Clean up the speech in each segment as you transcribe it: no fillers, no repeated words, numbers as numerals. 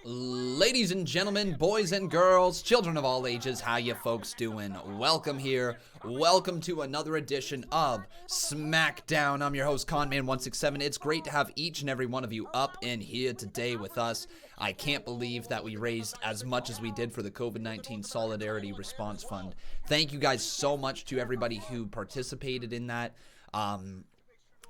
Ladies and gentlemen, boys and girls, children of all ages, how you folks doing? Welcome here. Welcome to another edition of Smackdown. I'm your host, Conman167. It's great to have each and every one of you up in here today with us. I can't believe that we raised as much as we did for the COVID-19 Solidarity Response Fund. Thank you guys so much to everybody who participated in that.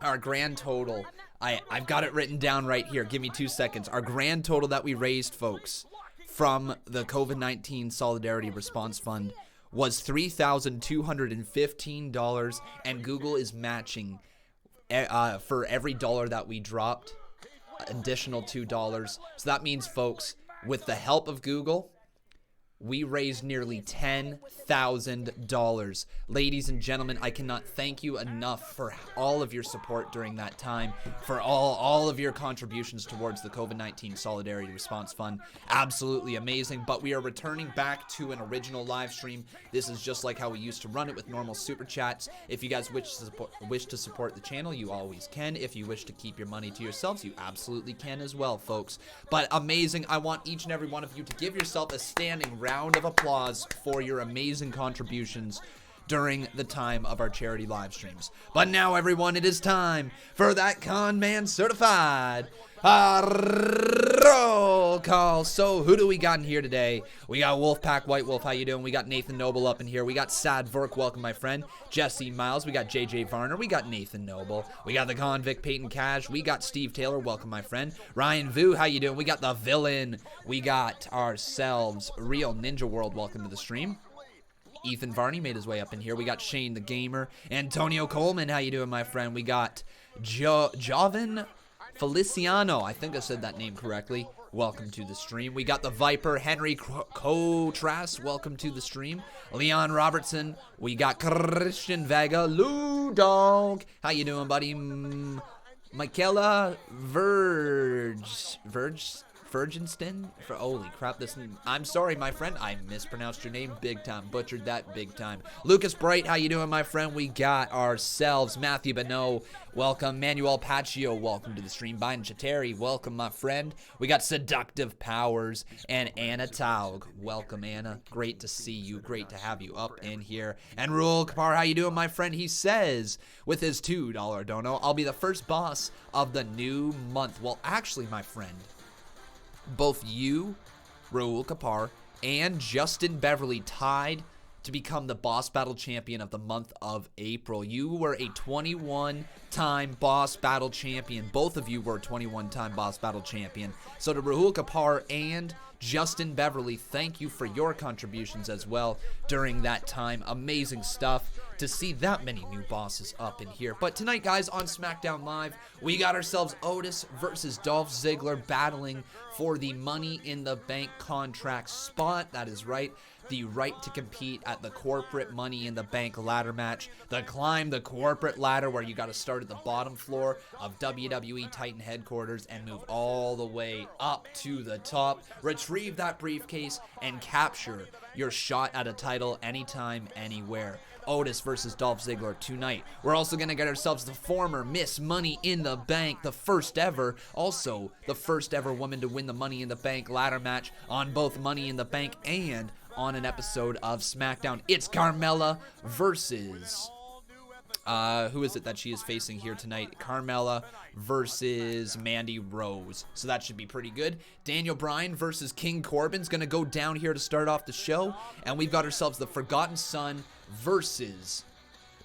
Our grand total, I've got it written down right here. Give me 2 seconds. Our grand total that we raised, folks, from the COVID-19 Solidarity Response Fund was $3,215, and Google is matching for every dollar that we dropped, additional $2. So that means, folks, with the help of Google, we raised nearly $10,000. Ladies and gentlemen, I cannot thank you enough for all of your support during that time, for all of your contributions towards the COVID-19 Solidarity Response Fund. Absolutely amazing, but we are returning back to an original live stream. This is just like how we used to run it with normal super chats. If you guys wish to support the channel, you always can. If you wish to keep your money to yourselves, you absolutely can as well, folks. But amazing, I want each and every one of you to give yourself a standing round of applause for your amazing contributions during the time of our charity live streams. But now, everyone, it is time for that Conman certified roll call. So who do we got in here today? We got Wolfpack White Wolf, how you doing? We got Nathan Noble up in here. We got Sad Verk, welcome my friend. Jesse Miles, we got JJ Varner, we got Nathan Noble. We got the Convict Peyton Cash, we got Steve Taylor, welcome my friend. Ryan Vu, how you doing? We got the Villain. We got ourselves Real Ninja World, welcome to the stream. Ethan Varney made his way up in here. We got Shane the Gamer. Antonio Coleman, how you doing, my friend? We got Jovan Feliciano. I think I said that name correctly. Welcome to the stream. We got the Viper, Henry Cotras. Welcome to the stream. Leon Robertson. We got Christian Vega. Lou Dog. How you doing, buddy? Michaela Virginston? Holy crap, I'm sorry, my friend. I mispronounced your name big time. Butchered that big time. Lucas Bright, how you doing, my friend? We got ourselves Matthew Bonneau. Welcome. Manuel Paccio, welcome to the stream. Biden Chateri, welcome, my friend. We got Seductive Powers and Anna Taug. Welcome, Anna. Great to see you. Great to have you up in here. And Ruel Kapar, how you doing, my friend? He says, with his $2 dono, I'll be the first boss of the new month. Well, actually, my friend, both you, Raul Kapar, and Justin Beverly tied to become the Boss Battle Champion of the month of April. You were a 21-time Boss Battle Champion. Both of you were a 21-time Boss Battle Champion. So to Raul Kapar and Justin Beverly, thank you for your contributions as well during that time. Amazing stuff to see that many new bosses up in here. But tonight, guys, on SmackDown Live, we got ourselves Otis versus Dolph Ziggler battling for the Money in the Bank contract spot. That is right. The right to compete at the corporate Money in the Bank ladder match. The Climb the Corporate Ladder, where you got to start at the bottom floor of WWE Titan headquarters and move all the way up to the top. Retrieve that briefcase and capture your shot at a title anytime, anywhere. Otis versus Dolph Ziggler tonight. We're also going to get ourselves the former Miss Money in the Bank, the first ever, also the first ever woman to win the Money in the Bank ladder match on both Money in the Bank and on an episode of SmackDown. It's Carmella versus, who is it that she is facing here tonight? Carmella versus Mandy Rose. So that should be pretty good. Daniel Bryan versus King Corbin's going to go down here to start off the show. And we've got ourselves the Forgotten Sons versus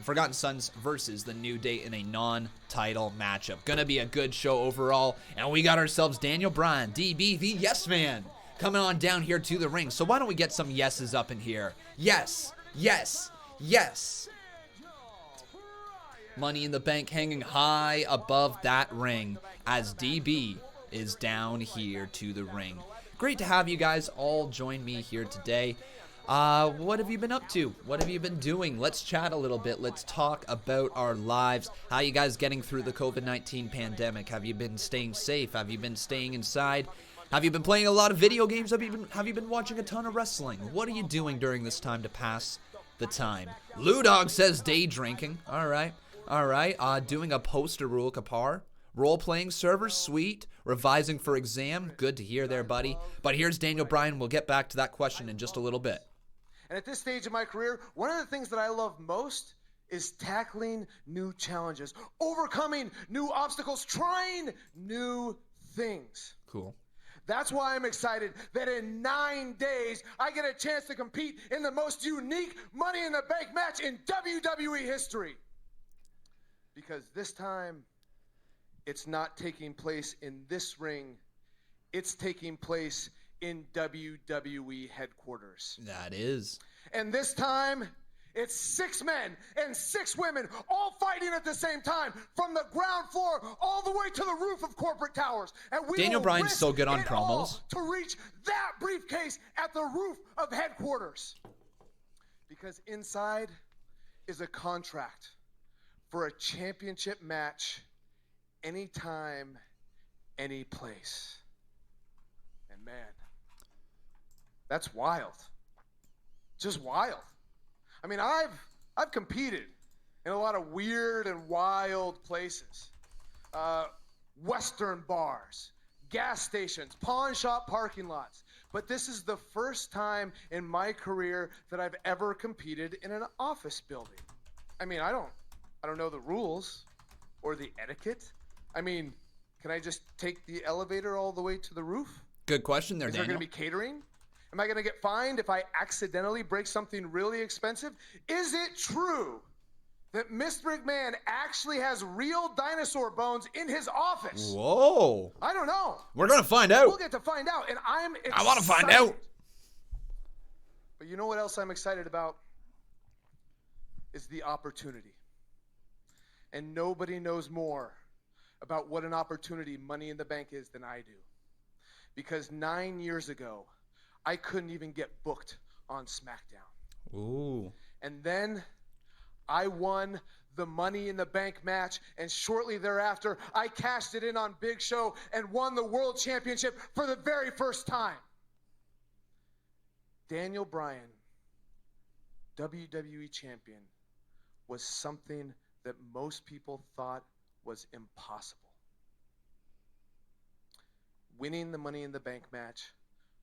the New Day in a non-title matchup. Gonna be a good show overall. And we got ourselves Daniel Bryan, DB, the Yes Man, coming on down here to the ring. So why don't we get some yeses up in here? Yes, yes, yes. Money in the Bank hanging high above that ring as DB is down here to the ring. Great to have you guys all join me here today. What have you been up to? What have you been doing? Let's chat a little bit. Let's talk about our lives. How you guys getting through the COVID-19 pandemic? Have you been staying safe? Have you been staying inside? Have you been playing a lot of video games? Have you been watching a ton of wrestling? What are you doing during this time to pass the time? Lou Dog says day drinking. All right. Doing a poster rule, Kapar. Role-playing server, sweet. Revising for exam, good to hear there, buddy. But here's Daniel Bryan. We'll get back to that question in just a little bit. And at this stage of my career, one of the things that I love most is tackling new challenges, overcoming new obstacles, trying new things. Cool. That's why I'm excited that in 9 days, I get a chance to compete in the most unique Money in the Bank match in WWE history. Because this time, it's not taking place in this ring. It's taking place in WWE headquarters. That is. And this time, it's 6 men and 6 women all fighting at the same time from the ground floor all the way to the roof of corporate towers. And we Daniel Bryan's so good on promos. To reach that briefcase at the roof of headquarters. Because inside is a contract for a championship match anytime, any place. And man, that's wild. Just wild. I mean, I've competed in a lot of weird and wild places. Western bars, gas stations, pawn shop parking lots. But this is the first time in my career that I've ever competed in an office building. I mean, I don't know the rules or the etiquette. I mean, can I just take the elevator all the way to the roof? Good question there, Daniel. Is there going to be catering? Am I going to get fined if I accidentally break something really expensive? Is it true that Mr. McMahon actually has real dinosaur bones in his office? Whoa. I don't know. We're going to find out. We'll get to find out, and I'm excited. I want to find out. But you know what else I'm excited about? Is the opportunity. And nobody knows more about what an opportunity Money in the Bank is than I do. Because 9 years ago, I couldn't even get booked on SmackDown. Ooh. And then I won the Money in the Bank match, and shortly thereafter, I cashed it in on Big Show and won the World Championship for the very first time. Daniel Bryan, WWE Champion, was something that most people thought was impossible. Winning the Money in the Bank match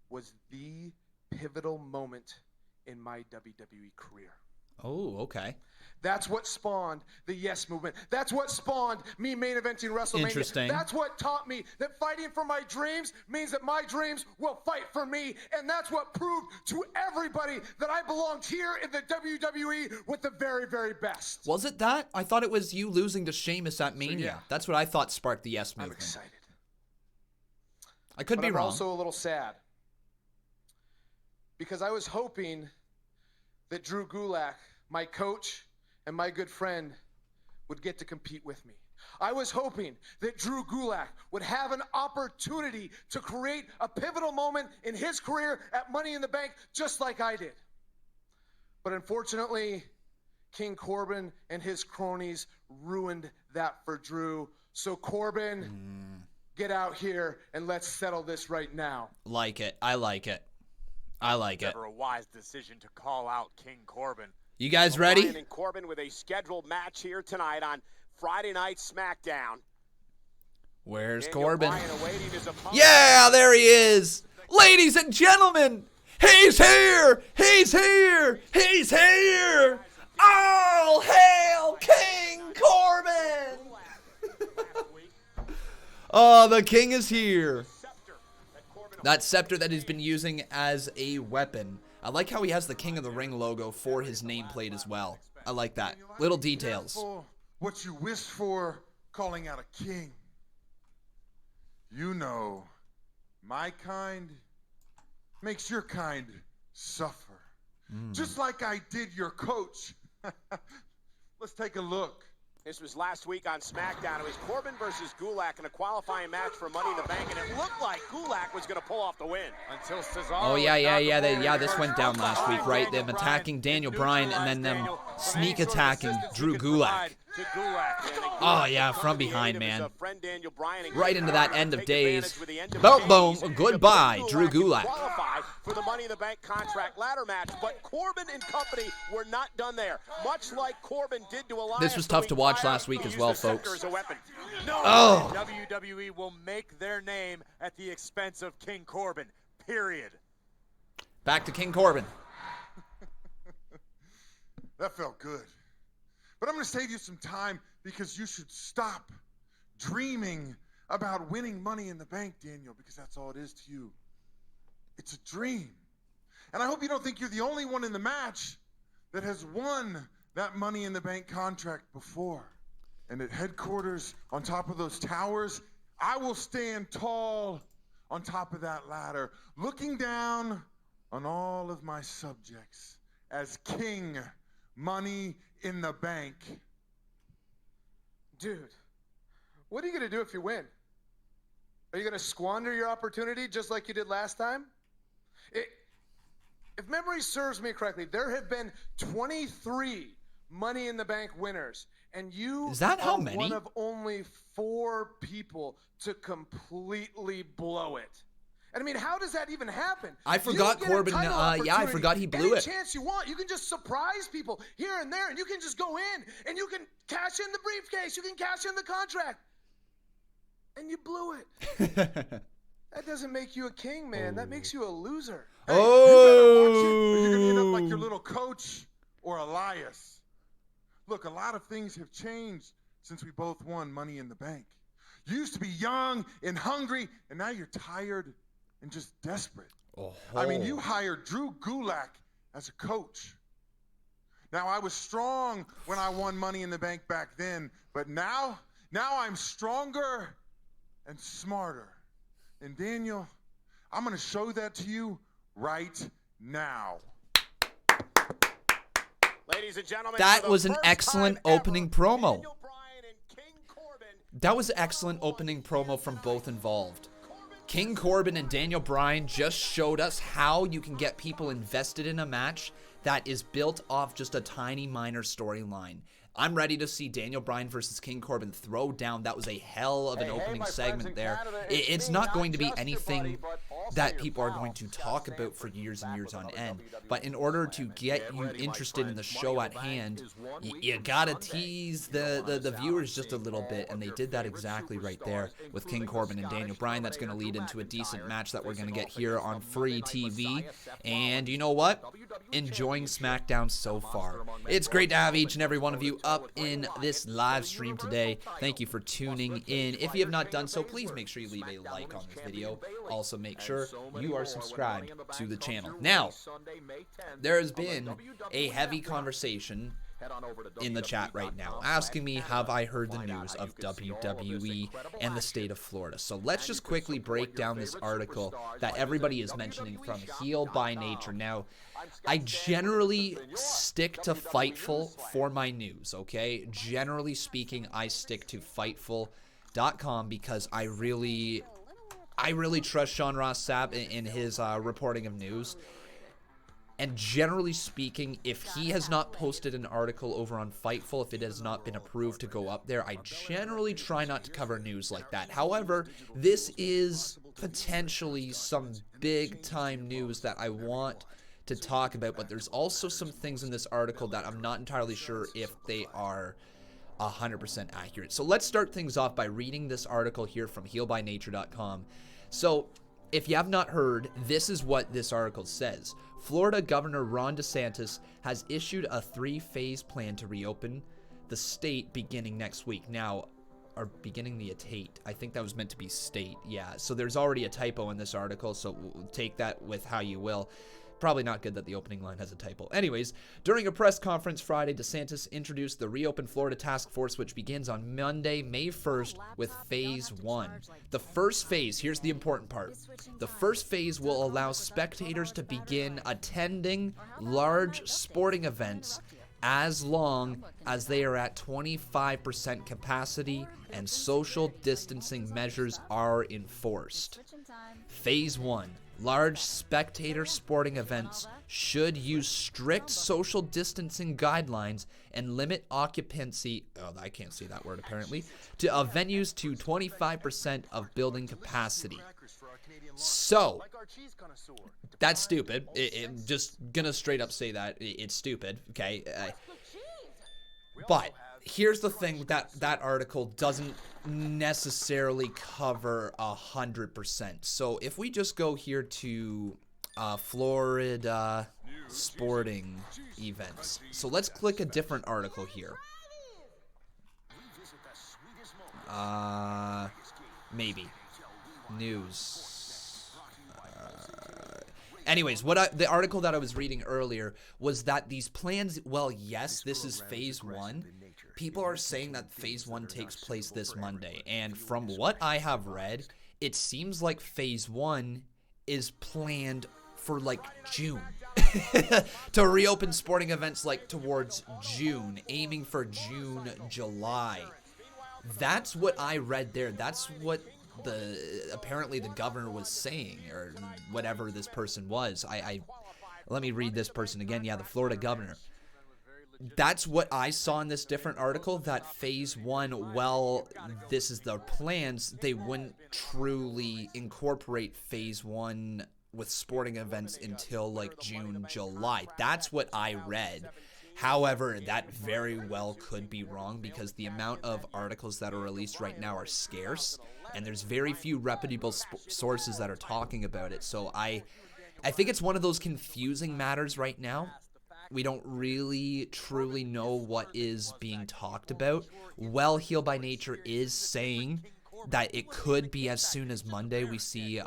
was the pivotal moment in my WWE career. Oh, okay. That's what spawned the Yes Movement. That's what spawned me main eventing WrestleMania. Interesting. That's what taught me that fighting for my dreams means that my dreams will fight for me. And that's what proved to everybody that I belonged here in the WWE with the very, very best. Was it that? I thought it was you losing to Sheamus at Mania. yeah. That's what I thought sparked the Yes Movement. I'm excited. I could But be I'm wrong. also a little sad. Because I was hoping that Drew Gulak, my coach and my good friend, would get to compete with me. I was hoping that Drew Gulak would have an opportunity to create a pivotal moment in his career at Money in the Bank, just like I did. But unfortunately, King Corbin and his cronies ruined that for Drew. So Corbin, get out here and let's settle this right now. Like it. I like it. I like it. Never a wise decision to call out King Corbin. You guys ready? Bryan and Corbin with a scheduled match here tonight on Friday Night SmackDown. Where's Daniel Corbin? Bryan awaiting his opponent. Yeah, there he is. Ladies and gentlemen, he's here. He's here. He's here. All hail King Corbin. Oh, the king is here. That scepter that he's been using as a weapon. I like how he has the King of the Ring logo for his nameplate as well. I like that. Little details. Careful what you wish for, calling out a king. You know, my kind makes your kind suffer. Just like I did your coach. Let's take a look. This was last week on SmackDown. It was Corbin versus Gulak in a qualifying match for Money in the Bank, and it looked like Gulak was going to pull off the win. Until Cesaro. Oh, yeah. This went down last week, right? Them attacking Daniel Bryan and then them sneak attacking Drew Gulak. Oh, yeah, from behind, man. Right into that end of days. Boom, boom, goodbye, Drew Gulak. for the Money in the Bank contract ladder match, but Corbin and company were not done there. Much like Corbin did to Elias. This was tough to watch last week as well, folks. No, WWE will make their name at the expense of King Corbin, period. Back to King Corbin. That felt good. But I'm going to save you some time because you should stop dreaming about winning Money in the Bank, Daniel, because that's all it is to you. It's a dream. And I hope you don't think you're the only one in the match that has won that Money in the Bank contract before. And at headquarters, on top of those towers, I will stand tall on top of that ladder, looking down on all of my subjects as King Money in the Bank. Dude, what are you going to do if you win? Are you going to squander your opportunity just like you did last time? If memory serves me correctly, there have been 23 Money in the Bank winners, and you Is that how are many? one of only 4 people to completely blow it. And I mean, how does that even happen? I forgot You get a Corbin, title yeah, I opportunity forgot he blew any it. chance you want. You can just surprise people here and there, and you can just go in, and you can cash in the briefcase. You can cash in the contract. And you blew it. That doesn't make you a king, man. That makes you a loser. Hey, you better watch it, or you're going to end up like your little coach or Elias. Look, a lot of things have changed since we both won Money in the Bank. You used to be young and hungry, and now you're tired and just desperate. I mean, you hired Drew Gulak as a coach. Now, I was strong when I won Money in the Bank back then, but now I'm stronger and smarter. And Daniel, I'm going to show that to you right now. Ladies and gentlemen, That for the was an first excellent time opening ever, promo. Daniel Bryan and King Corbin. That was an excellent opening promo from both involved. King Corbin and Daniel Bryan just showed us how you can get people invested in a match that is built off just a tiny minor storyline. I'm ready to see Daniel Bryan versus King Corbin throw down. That was a hell of an opening segment there. It's not going to be anything that people are going to talk about for years and years on end. But in order to get you interested in the show at hand, you gotta tease the viewers just a little bit, and they did that exactly right there with King Corbin and Daniel Bryan. That's going to lead into a decent match that we're going to get here on free TV. And you know what? Enjoying SmackDown so far. It's great to have each and every one of you up in this live stream today. Thank you for tuning in. If you have not done so, please make sure you leave a like on this video. Also, make sure you are subscribed to the channel. Now, there has been a heavy conversation in the chat right now asking me, have I heard the news of WWE and the state of Florida? So let's just quickly break down this article that everybody is mentioning from Heel by Nature. Now, I generally stick to Fightful for my news, okay? Generally speaking, I stick to Fightful.com because I really trust Sean Ross Sapp in his reporting of news. And generally speaking, if he has not posted an article over on Fightful, if it has not been approved to go up there, I generally try not to cover news like that. However, this is potentially some big-time news that I want to talk about, but there's also some things in this article that I'm not entirely sure if they are 100% accurate. So let's start things off by reading this article here from heelbynature.com. So, if you have not heard, this is what this article says. Florida Governor Ron DeSantis has issued a 3-phase plan to reopen the state beginning next week. Now, or beginning the atate. I think that was meant to be state. Yeah, so there's already a typo in this article, so we'll take that with how you will. Probably not good that the opening line has a typo. Anyways, during a press conference Friday, DeSantis introduced the Reopen Florida Task Force, which begins on Monday, May 1st, with Phase 1. The first phase, here's the important part. The first phase will allow spectators to begin attending large sporting events as long as they are at 25% capacity and social distancing measures are enforced. Phase 1. Large spectator sporting events should use strict social distancing guidelines and limit occupancy, I can't say that word apparently, to venues to 25% of building capacity. So, that's stupid. I'm just gonna straight up say that. It's stupid, okay? But here's the thing that article doesn't necessarily cover 100%. So if we just go here to Florida sporting events. So let's click a different article here. Maybe. News. Anyways, the article that I was reading earlier was that these plans, well, yes, this is phase 1. People are saying that phase 1 takes place this Monday. And from what I have read, it seems like phase 1 is planned for like June. To reopen sporting events like towards June, aiming for June, July. That's what I read there. That's what apparently the governor was saying, or whatever this person was. Let me read this person again. Yeah, the Florida governor. That's what I saw in this different article, that phase 1, well, this is their plans. They wouldn't truly incorporate phase 1 with sporting events until like June, July. That's what I read. However, that very well could be wrong because the amount of articles that are released right now are scarce, and there's very few reputable sources that are talking about it. So I think it's one of those confusing matters right now. We don't really truly know what is being talked about. Well, Heel by Nature is saying that it could be as soon as Monday we see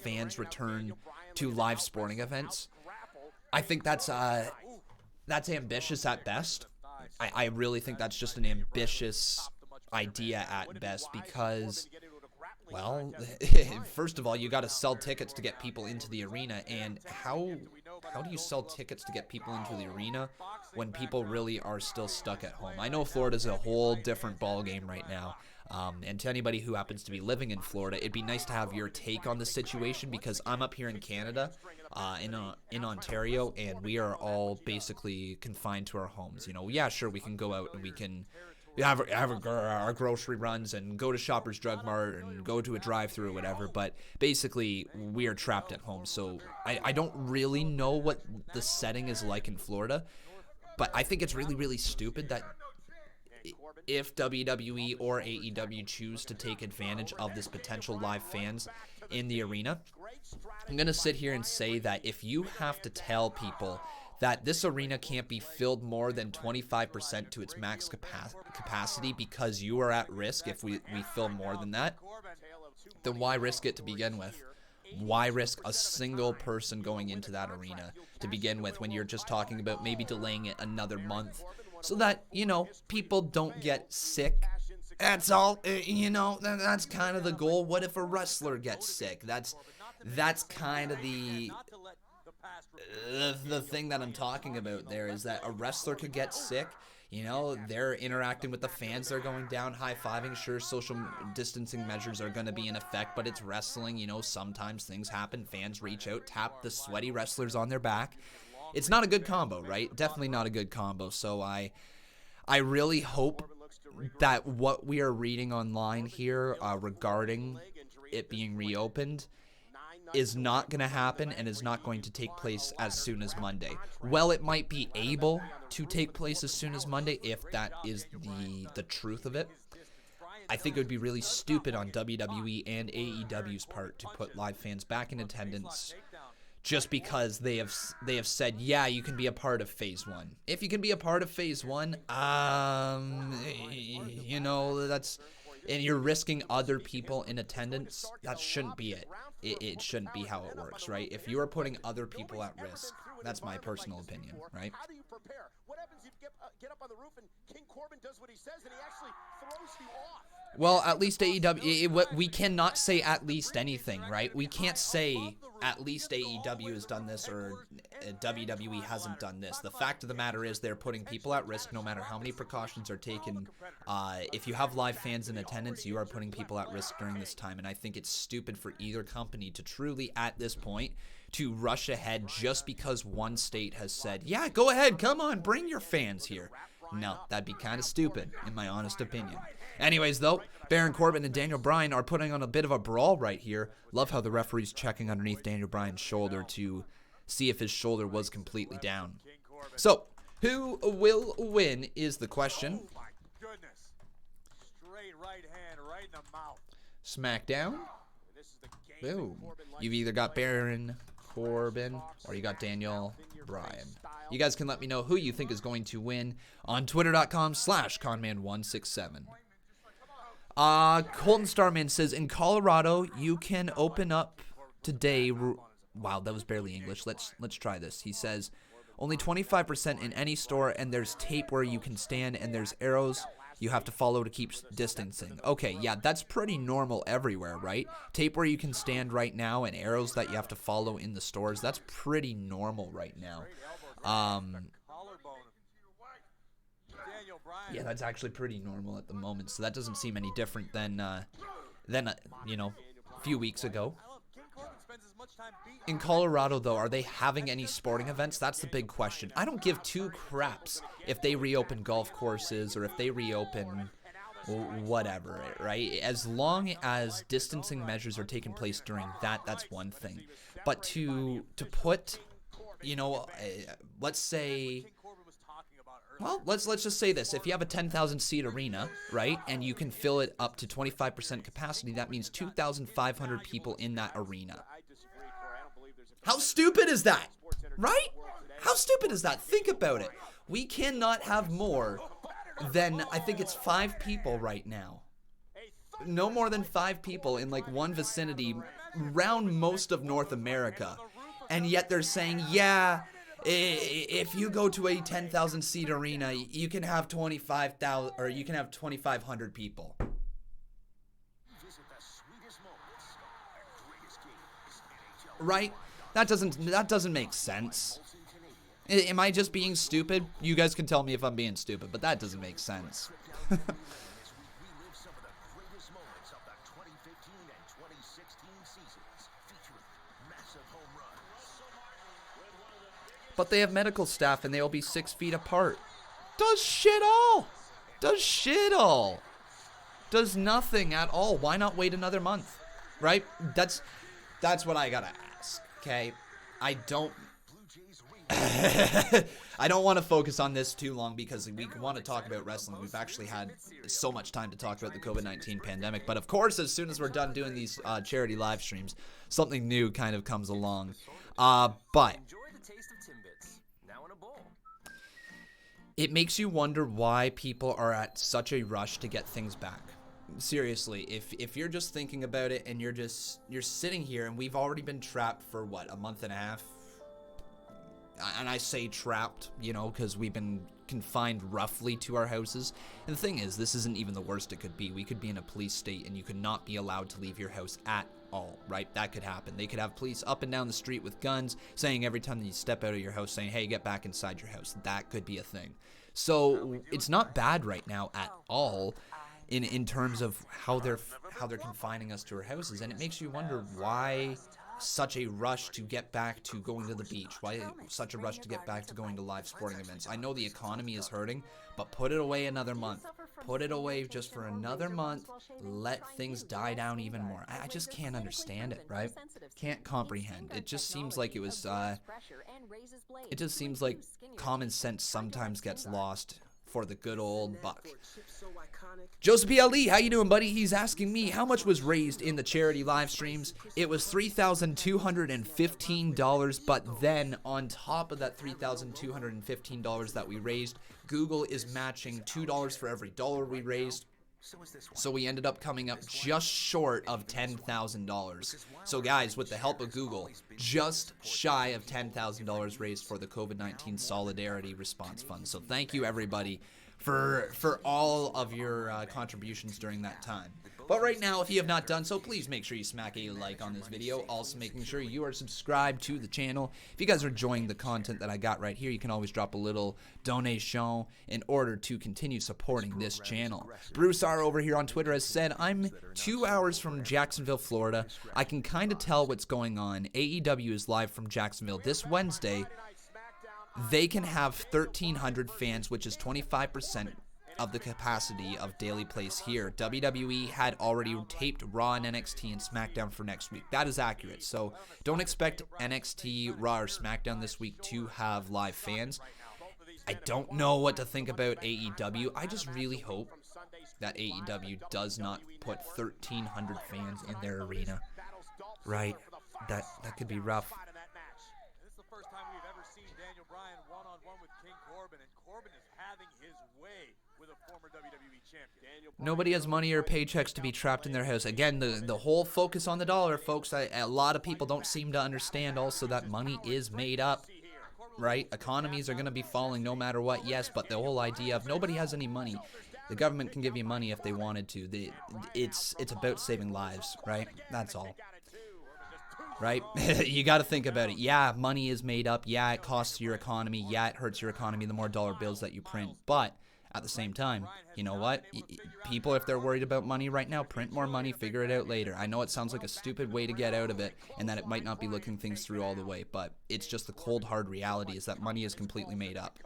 fans return to live sporting events. I think that's ambitious at best. I really think that's just an ambitious idea at best because, well, first of all, you got to sell tickets to get people into the arena, and how do you sell tickets to get people into the arena when people really are still stuck at home? I know Florida's a whole different ballgame right now. And to anybody who happens to be living in Florida, it'd be nice to have your take on the situation because I'm up here in Canada, in Ontario, and we are all basically confined to our homes. You know, yeah, sure, we can go out and we can have our grocery runs and go to Shoppers Drug Mart and go to a drive-thru or whatever, but basically we are trapped at home. So I don't really know what the setting is like in Florida, but I think it's really, really stupid that if WWE or AEW choose to take advantage of this potential live fans in the arena, I'm going to sit here and say that if you have to tell people that this arena can't be filled more than 25% to its max capacity because you are at risk if we fill more than that, then why risk it to begin with? Why risk a single person going into that arena to begin with when you're just talking about maybe delaying it another month so that, you know, people don't get sick? That's all, you know, that's kind of the goal. What if a wrestler gets sick? That's kind of the thing that I'm talking about there, is that a wrestler could get sick. You know, they're interacting with the fans. They're going down, high-fiving. Sure, social distancing measures are going to be in effect, but it's wrestling. You know, sometimes things happen. Fans reach out, tap the sweaty wrestlers on their back. It's not a good combo, right? Definitely not a good combo. So I really hope that what we are reading online here regarding it being reopened is not going to happen and is not going to take place as soon as Monday. Well, it might be able to take place as soon as Monday if that is the truth of it. I think it would be really stupid on WWE and AEW's part to put live fans back in attendance just because they have said, yeah, you can be a part of Phase 1. If you can be a part of Phase 1, you know, that's... and you're risking other people in attendance, that shouldn't be it. It shouldn't be how it works, right? If you are putting other people at risk, that's my personal opinion, right? How do you prepare? What happens if you get up on the roof and King Corbin does what he says and he actually throws you off? Well, at least AEW, we cannot say at least anything, right? We can't say at least AEW has done this or WWE hasn't done this. The fact of the matter is they're putting people at risk no matter how many precautions are taken. If you have live fans in attendance, you are putting people at risk during this time, and I think it's stupid for either company to truly, at this point, to rush ahead just because one state has said, yeah, go ahead, come on, bring your fans here. No, that'd be kind of stupid, in my honest opinion. Anyways, though, Baron Corbin and Daniel Bryan are putting on a bit of a brawl right here. Love how the referee's checking underneath Daniel Bryan's shoulder to see if his shoulder was completely down. So, who will win is the question. Oh my goodness. Straight right hand right in the mouth. SmackDown. This is the game Boom. You've either got Baron Corbin or you got Daniel Bryan. You guys can let me know who you think is going to win on twitter.com/Conman167. Colton Starman says, in Colorado, you can open up today. Wow, that was barely English. Let's try this. He says, only 25% in any store, and there's tape where you can stand, and there's arrows you have to follow to keep distancing. Okay, yeah, that's pretty normal everywhere, right? Tape where you can stand right now and arrows that you have to follow in the stores. That's pretty normal right now. Yeah, that's actually pretty normal at the moment, so that doesn't seem any different than you know, a few weeks ago. In Colorado, though, are they having any sporting events? That's the big question. I don't give two craps if they reopen golf courses or if they reopen whatever, right? As long as distancing measures are taking place during that, that's one thing. But to put, you know, let's say, well, let's just say this. If you have a 10,000 seat arena, right, and you can fill it up to 25% capacity, that means 2,500 people in that arena. How stupid is that? Right? How stupid is that? Think about it. We cannot have more than, I think it's 5 people right now. No more than 5 people in like one vicinity around most of North America. And yet they're saying, yeah, if you go to a 10,000 seat arena, you can have 25,000 or you can have 2,500 people. Right? That doesn't make sense. Am I just being stupid? You guys can tell me if I'm being stupid, but that doesn't make sense. But they have medical staff and they'll be 6 feet apart. Does shit all. Does shit all. Does nothing at all. Why not wait another month? Right? That's what I gotta ask. Okay? I don't want to focus on this too long because we want to talk about wrestling. We've actually had so much time to talk about the COVID-19 pandemic. But of course, as soon as we're done doing these charity live streams, something new kind of comes along. But it makes you wonder why people are at such a rush to get things back. Seriously, if you're just thinking about it and you're sitting here and we've already been trapped for what, a month and a half? And I say trapped, you know, because we've been confined roughly to our houses. And the thing is, this isn't even the worst it could be. We could be in a police state and you could not be allowed to leave your house at all, right? That could happen. They could have police up and down the street with guns saying every time that you step out of your house saying, hey, get back inside your house. That could be a thing. So it's not bad right now at all in terms of how they're confining us to our houses. And it makes you wonder why such a rush to get back to going to the beach? Why such a rush to get back to going to live sporting events? I know the economy is hurting, but put it away another month. Put it away just for another month. Let things die down even more. I just can't understand it, right? Can't comprehend. It just seems like it was, it just seems like common sense sometimes gets lost for the good old buck. Joseph P. Ali, how you doing, buddy? He's asking me, how much was raised in the charity live streams? It was $3,215, but then on top of that $3,215 that we raised, Google is matching $2 for every dollar we raised. So we ended up coming up just short of $10,000. So guys, with the help of Google, just shy of $10,000 raised for the COVID-19 Solidarity Response Fund. So thank you everybody for all of your contributions during that time. But right now, if you have not done so, please make sure you smack a like on this video. Also making sure you are subscribed to the channel. If you guys are enjoying the content that I got right here, you can always drop a little donation in order to continue supporting this channel. Bruce R over here on Twitter has said, I'm 2 hours from Jacksonville, Florida. I can kind of tell what's going on. AEW is live from Jacksonville this Wednesday. they can have 1,300 fans, which is 25% of the capacity of Daily Place here. WWE had already taped Raw and NXT and SmackDown for next week. That is accurate. So don't expect NXT, Raw, or SmackDown this week to have live fans. I don't know what to think about AEW. I just really hope that AEW does not put 1,300 fans in their arena. Right? That could be rough. This is the first time we've ever seen Daniel Bryan one-on-one with King Corbin, and Corbin is having his way with a former WWE champion. Nobody has money or paychecks to be trapped in their house. Again, the whole focus on the dollar, folks. A lot of people don't seem to understand also that money is made up, right? Economies are going to be falling no matter what, yes, but the whole idea of nobody has any money. The government can give you money if they wanted to. It's about saving lives, right? That's all. Right? You got to think about it. Yeah, money is made up. Yeah, it costs your economy. Yeah, it hurts your economy the more dollar bills that you print. But at the same time, you know what? People, if they're worried about money right now, print more money, figure it out later. I know it sounds like a stupid way to get out of it and that it might not be looking things through all the way, but it's just the cold, hard reality is that money is completely made up.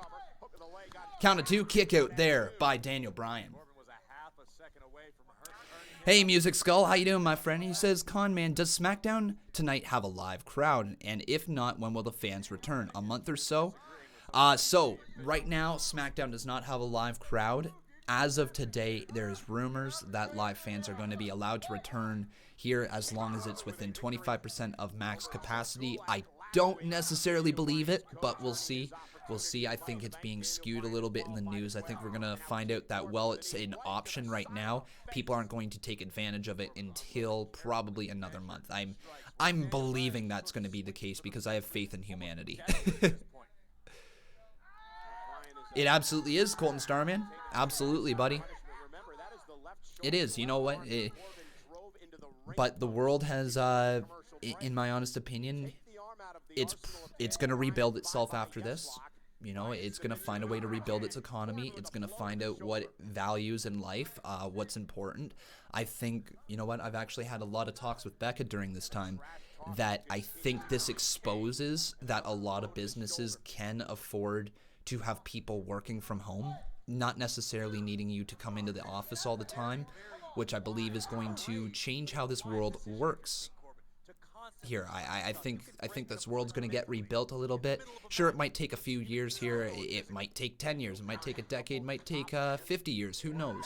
Count of two, kick out there by Daniel Bryan. Hey, Music Skull, how you doing, my friend? He says, Conman, does SmackDown tonight have a live crowd? And if not, when will the fans return? A month or so? So, right now, SmackDown does not have a live crowd. As of today, there's rumors that live fans are going to be allowed to return here as long as it's within 25% of max capacity. I don't necessarily believe it, but we'll see. We'll see. I think it's being skewed a little bit in the news. I think we're going to find out that, well, it's an option right now. People aren't going to take advantage of it until probably another month. I'm believing that's going to be the case because I have faith in humanity. It absolutely is, Colton Starman. Absolutely, buddy. It is. You know what? But the world has, in my honest opinion, it's going to rebuild itself after this. You know, it's going to find a way to rebuild its economy. It's going to find out what it values in life, what's important. I think, you know what, I've actually had a lot of talks with Becca during this time that I think this exposes that a lot of businesses can afford to have people working from home, not necessarily needing you to come into the office all the time, which I believe is going to change how this world works. Here, I think this world's going to get rebuilt a little bit. Sure, it might take a few years here. It might take 10 years. It might take a decade. It might take 50 years. Who knows?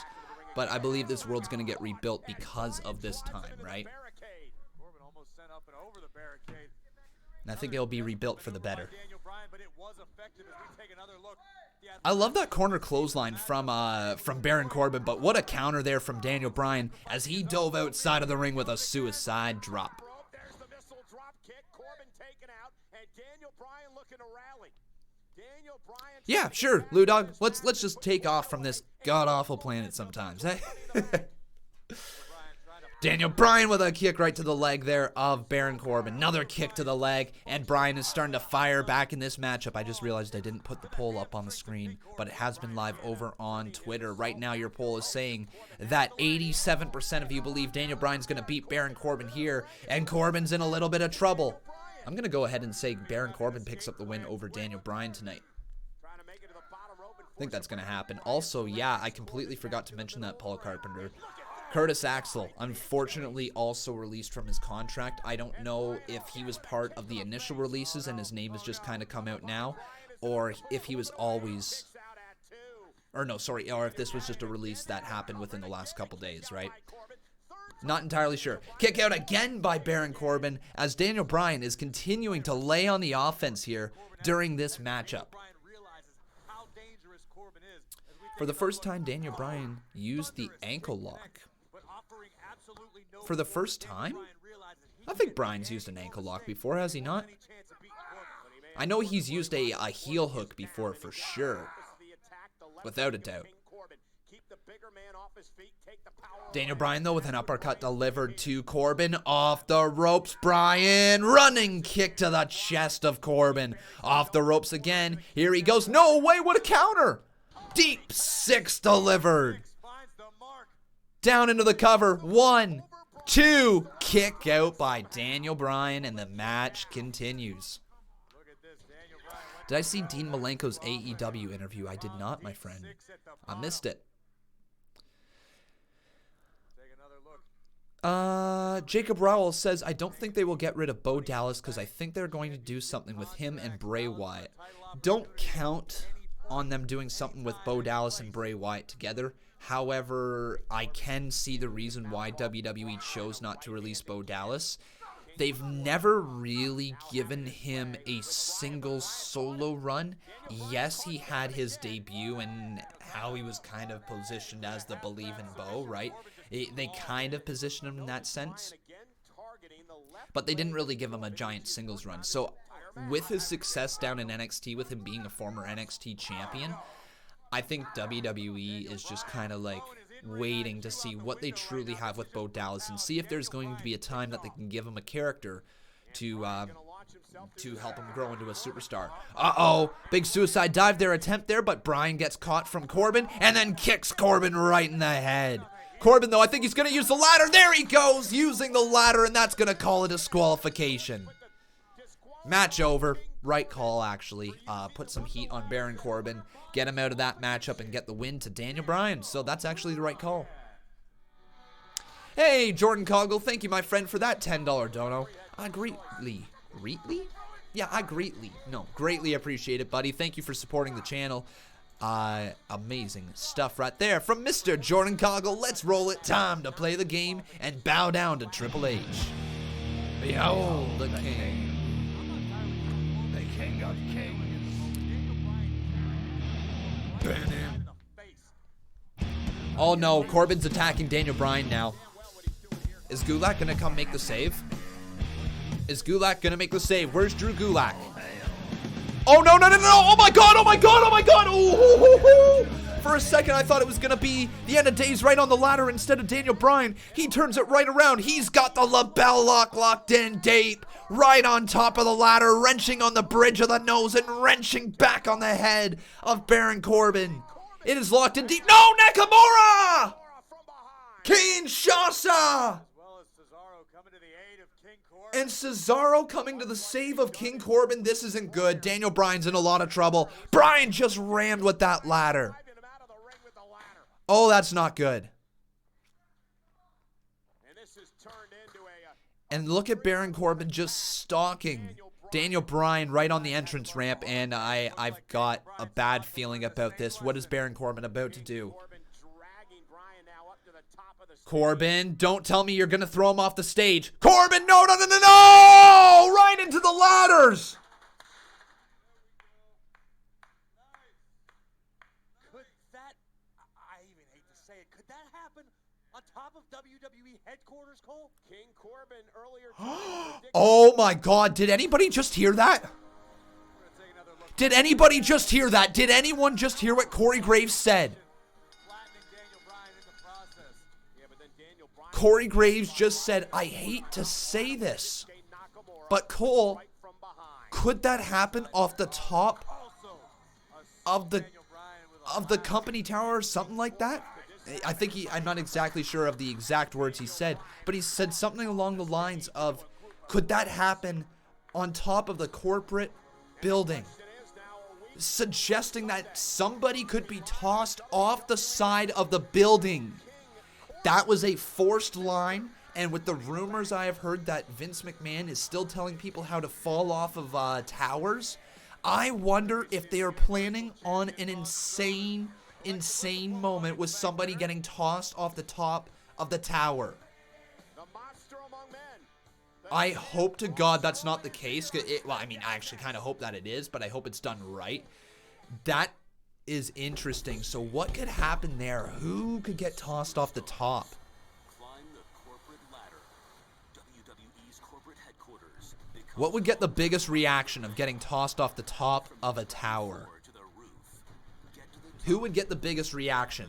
But I believe this world's going to get rebuilt because of this time, right? And I think it'll be rebuilt for the better. I love that corner clothesline from Baron Corbin, but what a counter there from Daniel Bryan as he dove outside of the ring with a suicide drop. Yeah, sure, Lou Dog. Let's just take off from this god-awful planet sometimes. Daniel Bryan with a kick right to the leg there of Baron Corbin. Another kick to the leg, and Bryan is starting to fire back in this matchup. I just realized I didn't put the poll up on the screen, but it has been live over on Twitter. Right now, your poll is saying that 87% of you believe Daniel Bryan's going to beat Baron Corbin here, and Corbin's in a little bit of trouble. I'm going to go ahead and say Baron Corbin picks up the win over Daniel Bryan tonight. I think that's going to happen. Also, yeah, I completely forgot to mention that, Paul Carpenter. Curtis Axel, unfortunately, also released from his contract. I don't know if he was part of the initial releases and his name has just kind of come out now, or if he was always... Or no, sorry, or if this was just a release that happened within the last couple days, right? Not entirely sure. Kick out again by Baron Corbin as Daniel Bryan is continuing to lay on the offense here during this matchup. For the first time, Daniel Bryan used the ankle lock. For the first time? I think Bryan's used an ankle lock before, has he not? I know he's used a heel hook before for sure. Without a doubt. Daniel Bryan, though, with an uppercut delivered to Corbin. Off the ropes, Bryan. Running kick to the chest of Corbin. Off the ropes again. Here he goes. No way, what a counter. Deep six delivered. Down into the cover. 1, 2. Kick out by Daniel Bryan, and the match continues. Did I see Dean Malenko's AEW interview? I did not, my friend. I missed it. Jacob Rowell says, I don't think they will get rid of Bo Dallas because I think they're going to do something with him and Bray Wyatt. Don't count on them doing something with Bo Dallas and Bray Wyatt together. However, I can see the reason why WWE chose not to release Bo Dallas. They've never really given him a single solo run. Yes, he had his debut and how he was kind of positioned as the Believe in Bo, right? They kind of positioned him in that sense. But they didn't really give him a giant singles run. So with his success down in NXT, with him being a former NXT champion, I think WWE is just kind of like waiting to see what they truly have with Bo Dallas and see if there's going to be a time that they can give him a character to help him grow into a superstar. Uh-oh, big suicide dive, their attempt there, but Bryan gets caught from Corbin and then kicks Corbin right in the head. Corbin, though, I think he's going to use the ladder. There he goes, using the ladder, and that's going to call a disqualification. Match over. Right call, actually. Put some heat on Baron Corbin, get him out of that matchup, and get the win to Daniel Bryan. So that's actually the right call. Hey, Jordan Coggle, thank you, my friend, for that $10 dono. I greatly appreciate it, buddy. Thank you for supporting the channel. Amazing stuff right there from Mr. Jordan Coggle. Let's roll it. Time to play the game and bow down to Triple H. Behold the King. The King of Kings. Oh no, Corbin's attacking Daniel Bryan now. Is Gulak gonna come make the save? Is Gulak gonna make the save? Where's Drew Gulak? Oh no, no, no, no! Oh my god, oh my god, oh my god! Ooh. For a second, I thought it was gonna be the end of days right on the ladder instead of Daniel Bryan. He turns it right around. He's got the lapel lock locked in deep, right on top of the ladder, wrenching on the bridge of the nose and wrenching back on the head of Baron Corbin. It is locked in deep. No, Nakamura! Kinshasa! And Cesaro coming to the save of King Corbin. This isn't good. Daniel Bryan's in a lot of trouble. Bryan just rammed with that ladder. Oh, that's not good. And look at Baron Corbin just stalking Daniel Bryan right on the entrance ramp. And I've got a bad feeling about this. What is Baron Corbin about to do? Corbin, don't tell me you're going to throw him off the stage. Corbin, no, no, no, no, no! Right into the ladders! Could that, I even hate to say it, could that happen on top of WWE headquarters, Cole? King Corbin earlier. Oh my god, did anybody just hear that? Did anybody just hear that? Did anyone just hear what Corey Graves said? Corey Graves just said, I hate to say this, but Cole, could that happen off the top of the company tower or something like that? I think I'm not exactly sure of the exact words he said, but he said something along the lines of, could that happen on top of the corporate building? Suggesting that somebody could be tossed off the side of the building. That was a forced line, and with the rumors I have heard that Vince McMahon is still telling people how to fall off of towers, I wonder if they are planning on an insane moment with somebody getting tossed off the top of the tower. I hope to God that's not the case. Well, I mean, I actually kind of hope that it is, but I hope it's done right. That is interesting. So what could happen there? Who could get tossed off the top? What would get the biggest reaction of getting tossed off the top of a tower? Who would get the biggest reaction?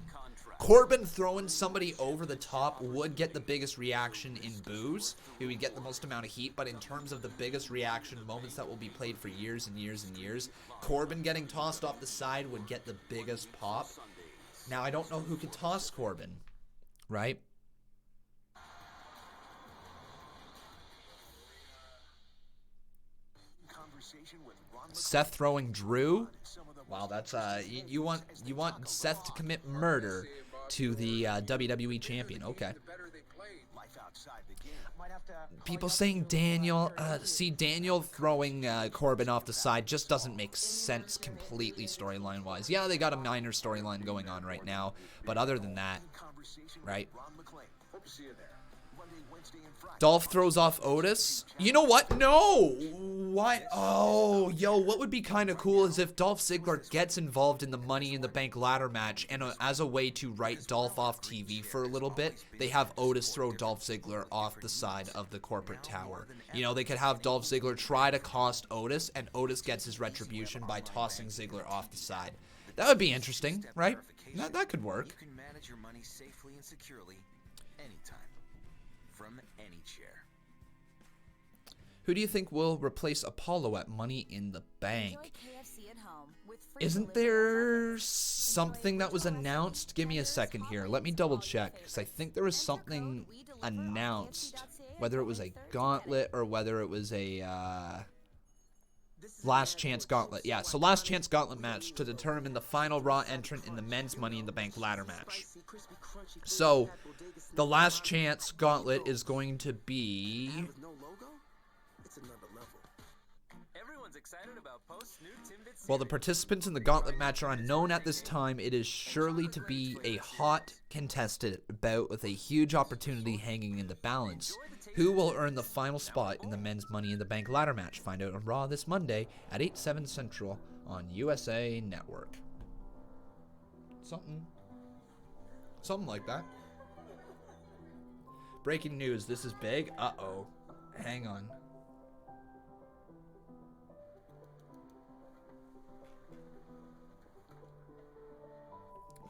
Corbin throwing somebody over the top would get the biggest reaction in boos. He would get the most amount of heat, but in terms of the biggest reaction moments that will be played for years and years and years, Corbin getting tossed off the side would get the biggest pop. Now, I don't know who could toss Corbin, right? Seth throwing Drew. Wow, that's you want Seth to commit murder to the WWE champion. Okay. People saying Daniel. See, Daniel throwing Corbin off the side just doesn't make sense completely storyline-wise. Yeah, they got a minor storyline going on right now, but other than that, right? Dolph throws off Otis. You know what? No! What? Oh, yo, what would be kind of cool is if Dolph Ziggler gets involved in the Money in the Bank ladder match, and as a way to write Dolph off TV for a little bit, they have Otis throw Dolph Ziggler off the side of the corporate tower. You know, they could have Dolph Ziggler try to cost Otis, and Otis gets his retribution by tossing Ziggler off the side. That would be interesting, right? That could work. You can manage your money safely and securely anytime from any chair. Who do you think will replace Apollo at Money in the Bank? Isn't there something that was announced? Give me a second here. Let me double check, because I think there was something announced. Whether it was a gauntlet or whether it was a last chance gauntlet. Yeah, so last chance gauntlet match to determine the final Raw entrant in the men's Money in the Bank ladder match. So the last chance gauntlet is going to be... While the participants in the gauntlet match are unknown at this time, it is surely to be a hot, contested bout with a huge opportunity hanging in the balance. Who will earn the final spot in the men's Money in the Bank ladder match? Find out on Raw this Monday at 8/7 Central on USA Network. Something like that. Breaking news, this is big. Uh-oh. Hang on.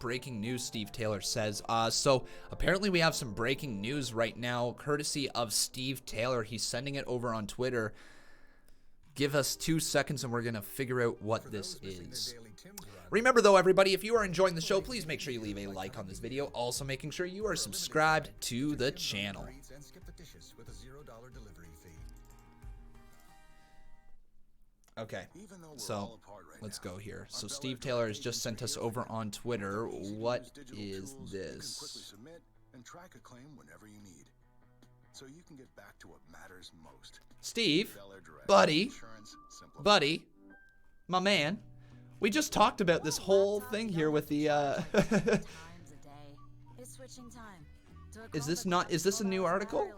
Breaking news, Steve Taylor says. So apparently we have some breaking news right now, courtesy of Steve Taylor. He's sending it over on Twitter. Give us 2 seconds and we're going to figure out what this is. Remember, though, everybody, if you are enjoying the show, please make sure you leave a like on this video. Also, making sure you are subscribed to the channel. Okay, so let's go here. So Steve Taylor has just sent us over on Twitter. What is this? And track a claim whenever you need, so you can get back to what matters most. Steve, buddy, my man, we just talked about this whole thing here with the Is this a new article?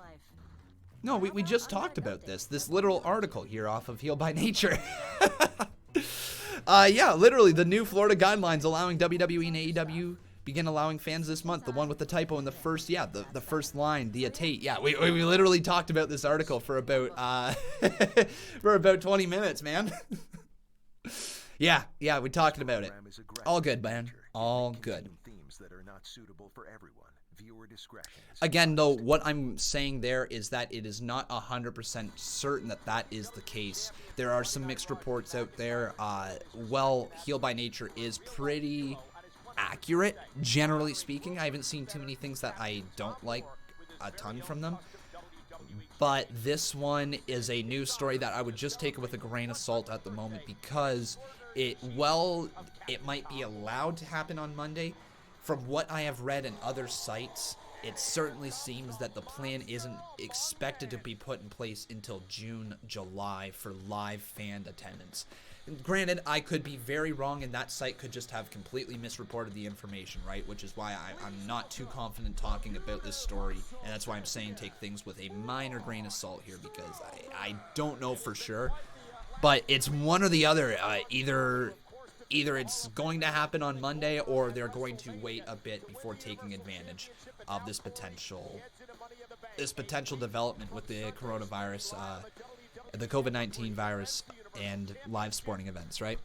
No, we just talked about this literal article here off of Heal by Nature. Yeah, literally the new Florida guidelines allowing WWE and AEW begin allowing fans this month. The one with the typo in the first, yeah, the first line, the Tate. Yeah, we literally talked about this article for about for about 20 minutes, man. yeah, we talked about it. All good, man. All good. Again, though, what I'm saying there is that it is not 100% certain that that is the case. There are some mixed reports out there. Well, Heal by Nature is pretty accurate, generally speaking. I haven't seen too many things that I don't like a ton from them. But this one is a news story that I would just take with a grain of salt at the moment because it might be allowed to happen on Monday. From what I have read in other sites, it certainly seems that the plan isn't expected to be put in place until June, July for live fan attendance. Granted, I could be very wrong, and that site could just have completely misreported the information, right? Which is why I'm not too confident talking about this story, and that's why I'm saying take things with a minor grain of salt here, because I don't know for sure. But it's one or the other. Either it's going to happen on Monday, or they're going to wait a bit before taking advantage of this potential development with the coronavirus, the COVID-19 virus, and live sporting events, right?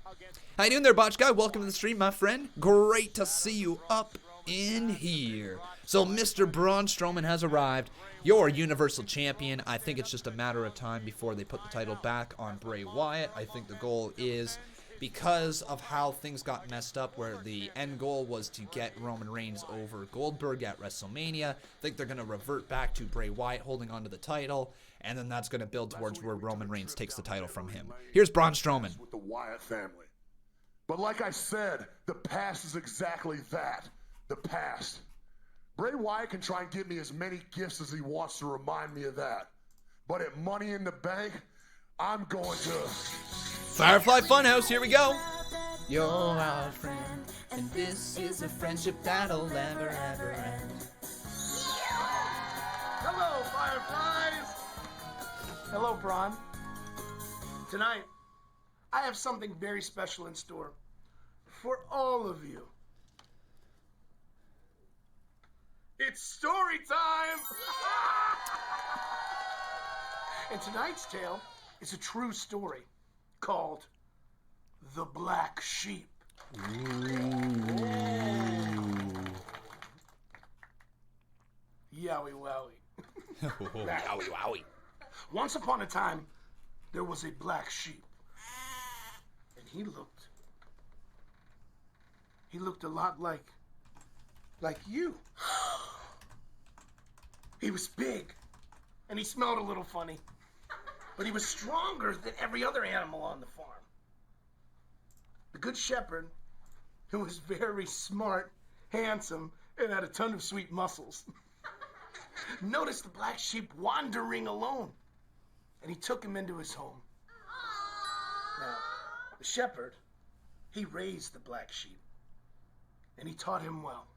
How you doing there, Botch Guy? Welcome to the stream, my friend. Great to see you up in here. So Mr. Braun Strowman has arrived, your Universal Champion. I think it's just a matter of time before they put the title back on Bray Wyatt. I think the goal is because of how things got messed up, where the end goal was to get Roman Reigns over Goldberg at WrestleMania. I think they're going to revert back to Bray Wyatt holding onto the title, and then that's going to build towards where Roman Reigns takes the title from him. Here's Braun Strowman. With the Wyatt family. But like I said, the past is exactly that. The past. Bray Wyatt can try and give me as many gifts as he wants to remind me of that. But at Money in the Bank, I'm going to... Firefly Funhouse, here we go. You're our friend, and this is a friendship that'll never, ever end. Hello, Fireflies! Hello, Braun. Tonight, I have something very special in store for all of you. It's story time! And tonight's tale is a true story called The Black Sheep. Yowie wowie. Wowie, wowie. Once upon a time, there was a black sheep. And he looked a lot like you. He was big, and he smelled a little funny. But he was stronger than every other animal on the farm. The Good Shepherd, who was very smart, handsome, and had a ton of sweet muscles, noticed the black sheep wandering alone, and he took him into his home. Now, the shepherd, he raised the black sheep, and he taught him well.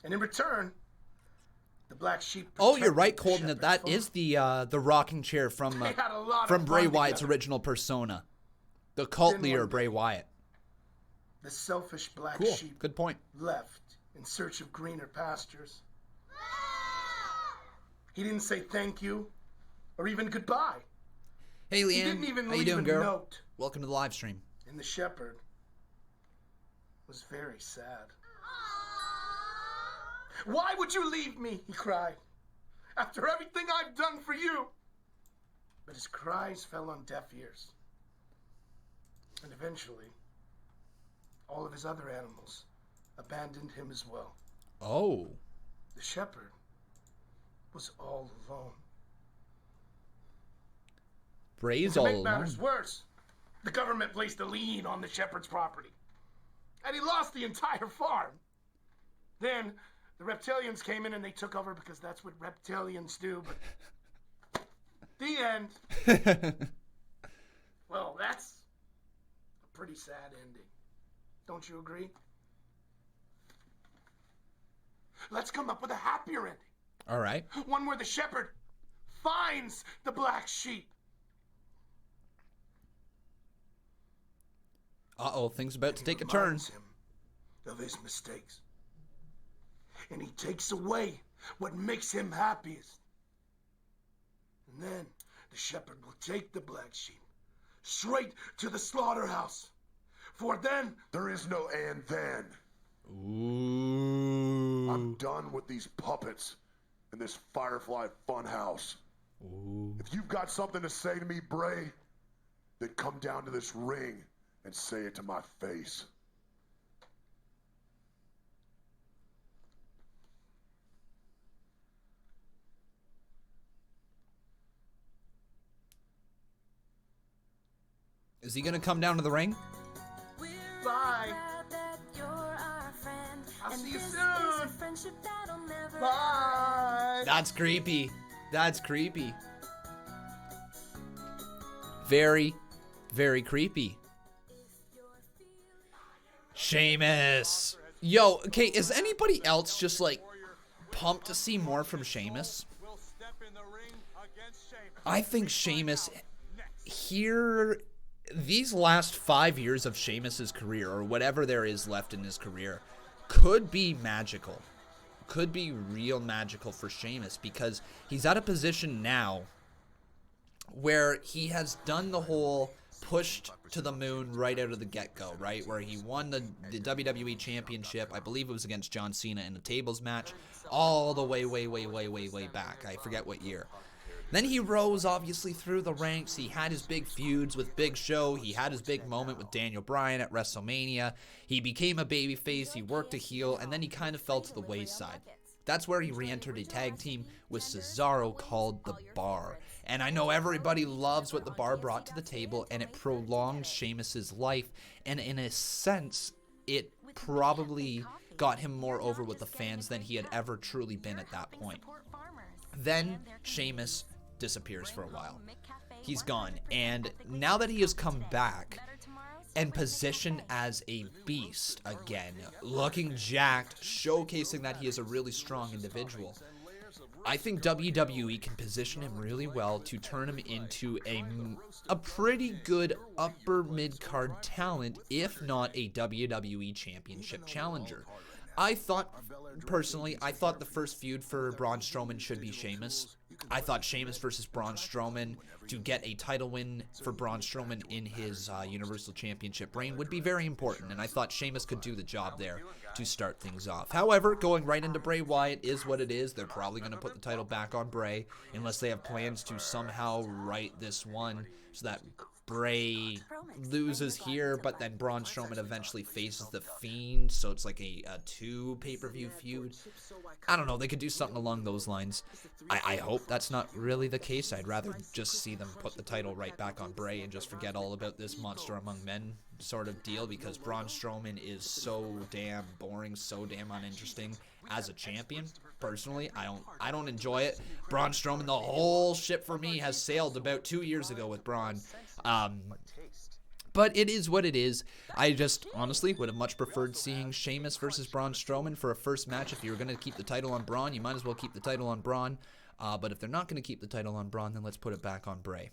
And in return, the black sheep. Oh, you're right, Colton. That is the rocking chair from Bray Wyatt's original persona, the cult leader Bray Wyatt. The selfish black Cool. sheep. Good point. Left in search of greener pastures. He didn't say thank you or even goodbye. Hey, Leanne. He didn't even How you leave doing, a girl? note. Welcome to the live stream. And the shepherd was very sad. Why would you leave me? He cried. After everything I've done for you. But his cries fell on deaf ears. And eventually, all of his other animals abandoned him as well. Oh. The shepherd was all alone. Bray's To all make alone. matters worse, the government placed a lien on the shepherd's property. And he lost the entire farm. Then the reptilians came in and they took over because that's what reptilians do. But the end. Well, that's a pretty sad ending. Don't you agree? Let's come up with a happier ending. All right. One where the shepherd finds the black sheep. Uh-oh, things about to take a turn. Reminds him of his mistakes. And he takes away what makes him happiest. And then the shepherd will take the black sheep straight to the slaughterhouse. For then There is no and then. Ooh. I'm done with these puppets in this Firefly Funhouse. Ooh. If you've got something to say to me, Bray, then come down to this ring and say it to my face. Is he going to come down to the ring? bye. I'll see you soon. Bye. That's creepy. That's creepy. Very, very creepy. Sheamus. Yo, okay, is anybody else just like pumped to see more from Sheamus? I think Sheamus here, these last 5 years of Sheamus's career, or whatever there is left in his career, could be magical. Could be real magical for Sheamus, because he's at a position now where he has done the whole pushed to the moon right out of the get-go, right? Where he won the WWE Championship. I believe it was against John Cena in a tables match all the way, way back. I forget what year. Then he rose, obviously, through the ranks. He had his big feuds with Big Show. He had his big moment with Daniel Bryan at WrestleMania. He became a babyface. He worked a heel, and then he kind of fell to the wayside. That's where he re-entered a tag team with Cesaro called The Bar. And I know everybody loves what The Bar brought to the table, and it prolonged Sheamus's life. And in a sense, it probably got him more over with the fans than he had ever truly been at that point. Then Sheamus disappears for a while. He's gone, and now that he has come back and positioned as a beast again, looking jacked, showcasing that he is a really strong individual, I think WWE can position him really well to turn him into a pretty good upper mid-card talent, if not a WWE Championship challenger. I thought the first feud for Braun Strowman should be Sheamus. I thought Sheamus versus Braun Strowman, to get a title win for Braun Strowman in his Universal Championship reign, would be very important, and I thought Sheamus could do the job there to start things off. However, going right into Bray Wyatt is what it is. They're probably going to put the title back on Bray, unless they have plans to somehow right this one so that Bray loses here, but then Braun Strowman eventually faces The Fiend, so it's like a 2 pay-per-view feud. I don't know, they could do something along those lines. I hope that's not really the case. I'd rather just see them put the title right back on Bray and just forget all about this monster among men sort of deal, because Braun Strowman is so damn boring, so damn uninteresting as a champion. Personally, I don't enjoy it. Braun Strowman, the whole ship for me has sailed about 2 years ago with Braun. But it is what it is. I just honestly would have much preferred seeing Sheamus versus Braun Strowman for a first match. If you were going to keep the title on Braun, you might as well keep the title on Braun. But if they're not going to keep the title on Braun, then let's put it back on Bray.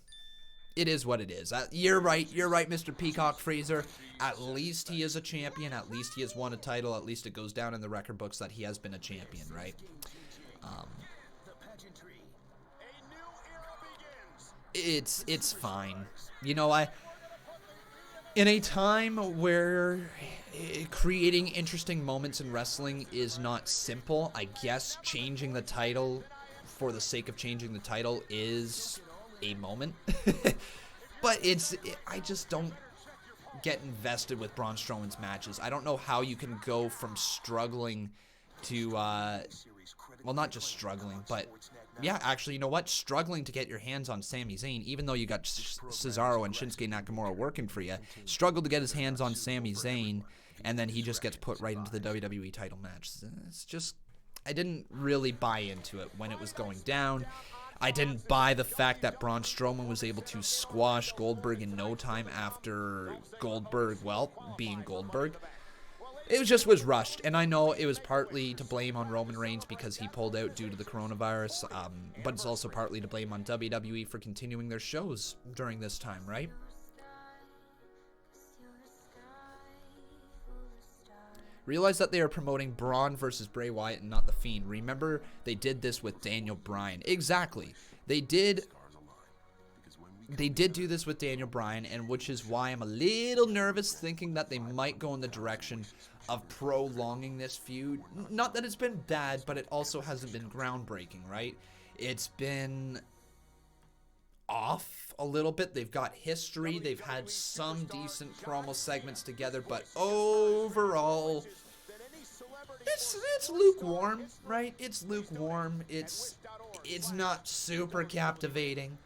It is what it is. You're right, Mr. Peacock Freezer. At least he is a champion. At least he has won a title. At least it goes down in the record books that he has been a champion, right? It's fine. You know, in a time where creating interesting moments in wrestling is not simple, I guess changing the title for the sake of changing the title is a moment. But I just don't get invested with Braun Strowman's matches. I don't know how you can go from struggling to well, not just struggling, but yeah, actually, you know what? Struggling to get your hands on Sami Zayn, even though you got Cesaro and Shinsuke Nakamura working for you, struggled to get his hands on Sami Zayn, and then he just gets put right into the WWE title match. It's just, I didn't really buy into it when it was going down. I didn't buy the fact that Braun Strowman was able to squash Goldberg in no time after Goldberg, well, being Goldberg. It was rushed, and I know it was partly to blame on Roman Reigns because he pulled out due to the coronavirus, but it's also partly to blame on WWE for continuing their shows during this time, right? Realize that they are promoting Braun versus Bray Wyatt and not The Fiend. Remember, they did this with Daniel Bryan. Exactly. They did do this with Daniel Bryan, and which is why I'm a little nervous thinking that they might go in the direction of prolonging this feud. Not that it's been bad, but it also hasn't been groundbreaking, right? It's been off a little bit. They've got history. They've had some decent promo segments together, but overall, it's lukewarm, right? It's lukewarm. It's not super captivating.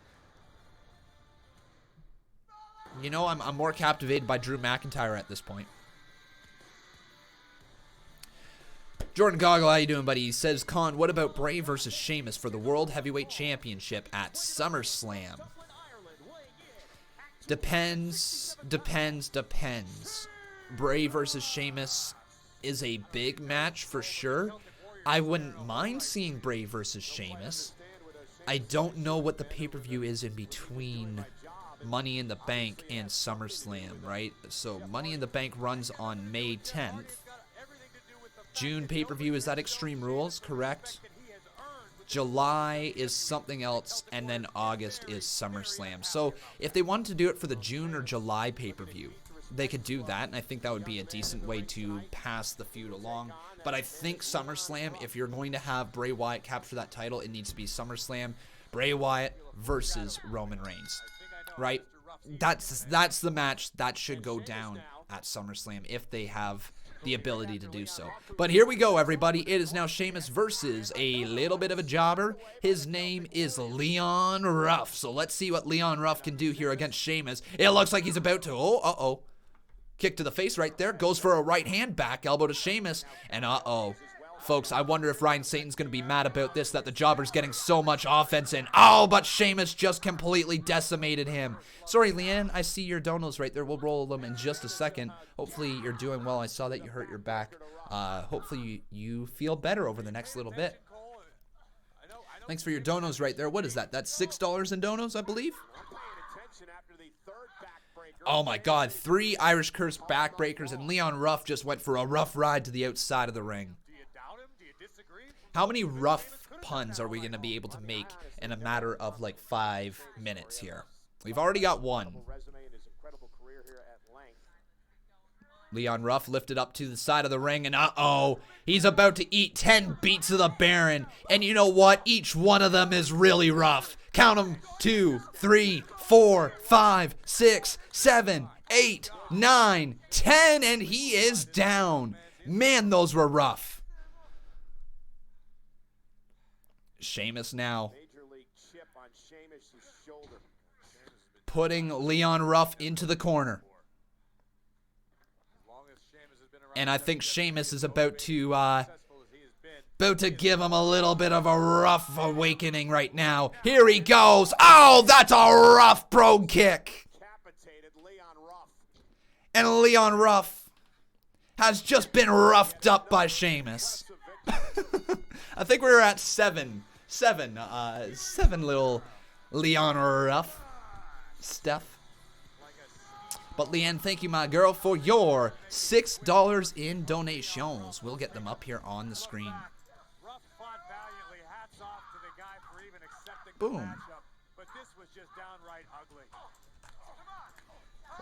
You know, I'm more captivated by Drew McIntyre at this point. Jordan Goggle, how you doing, buddy? He says, Con, what about Bray versus Sheamus for the World Heavyweight Championship at SummerSlam? Depends. Bray versus Sheamus is a big match for sure. I wouldn't mind seeing Bray versus Sheamus. I don't know what the pay-per-view is in between Money in the Bank and SummerSlam, right? So Money in the Bank runs on May 10th. June pay-per-view, is that Extreme Rules, correct? July is something else, and then August is SummerSlam. So if they wanted to do it for the June or July pay-per-view, they could do that, and I think that would be a decent way to pass the feud along. But I think SummerSlam, if you're going to have Bray Wyatt capture that title, it needs to be SummerSlam. Bray Wyatt versus Roman Reigns, right? That's the match that should go down at SummerSlam if they have the ability to do so. But here we go, everybody. It is now Sheamus versus a little bit of a jobber. His name is Leon Ruff. So let's see what Leon Ruff can do here against Sheamus. It looks like he's about to, uh-oh. Kick to the face right there. Goes for a right hand, back elbow to Sheamus. And uh-oh. Folks, I wonder if Ryan Satan's going to be mad about this, that the jobber's getting so much offense in. Oh, but Sheamus just completely decimated him. Sorry, Leanne, I see your donos right there. We'll roll them in just a second. Hopefully you're doing well. I saw that you hurt your back. Hopefully you feel better over the next little bit. Thanks for your donos right there. What is that? That's $6 in donos, I believe? Oh my God, 3 Irish Curse backbreakers, and Leon Ruff just went for a rough ride to the outside of the ring. How many rough puns are we going to be able to make in a matter of like 5 minutes here? We've already got one. Leon Ruff lifted up to the side of the ring, and uh-oh, he's about to eat 10 beats of the Baron. And you know what? Each one of them is really rough. Count them: 2, 3, 4, 5, 6, 7, 8, 9, 10, and he is down. Man, those were rough. Sheamus now putting Leon Ruff into the corner. And I think Sheamus is about to give him a little bit of a rough awakening right now. Here he goes. Oh, that's a rough brogue kick. And Leon Ruff has just been roughed up by Sheamus. I think we were at 7 little Leon Ruff stuff. But Leanne, thank you, my girl, for your $6 in donations. We'll get them up here on the screen. Boom.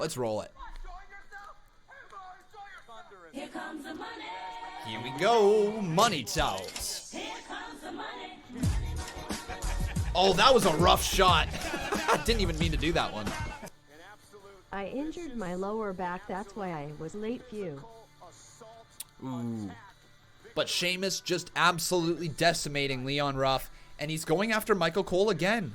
Let's roll it. Here comes the money. Here we go. Money talks. Here comes the money. Oh, that was a rough shot. I didn't even mean to do that one. I injured my lower back, that's why I was late few. Ooh. But Sheamus just absolutely decimating Leon Ruff, and he's going after Michael Cole again.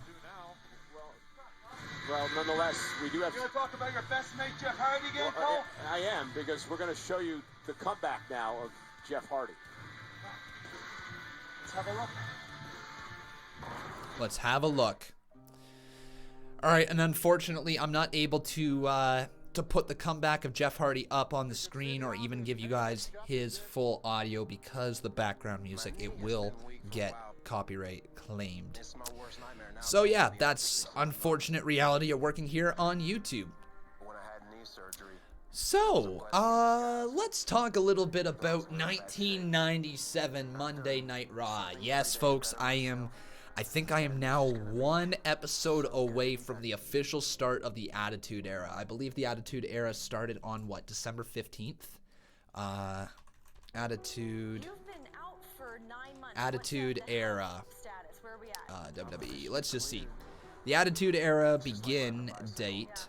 Well, nonetheless, we do have... You want to talk about your best mate, Jeff Hardy, again, Cole? I am, because we're going to show you the comeback now of Jeff Hardy. Let's have a look. Let's have a look. All right, and unfortunately, I'm not able to put the comeback of Jeff Hardy up on the screen or even give you guys his full audio because the background music, it will get copyright claimed. So yeah, that's unfortunate reality of working here on YouTube. So, let's talk a little bit about 1997 Monday Night Raw. Yes, folks, I think I am now 1 episode away from the official start of the Attitude Era. I believe the Attitude Era started on, what, December 15th? Attitude Era. WWE. Let's just see. The Attitude Era begin date.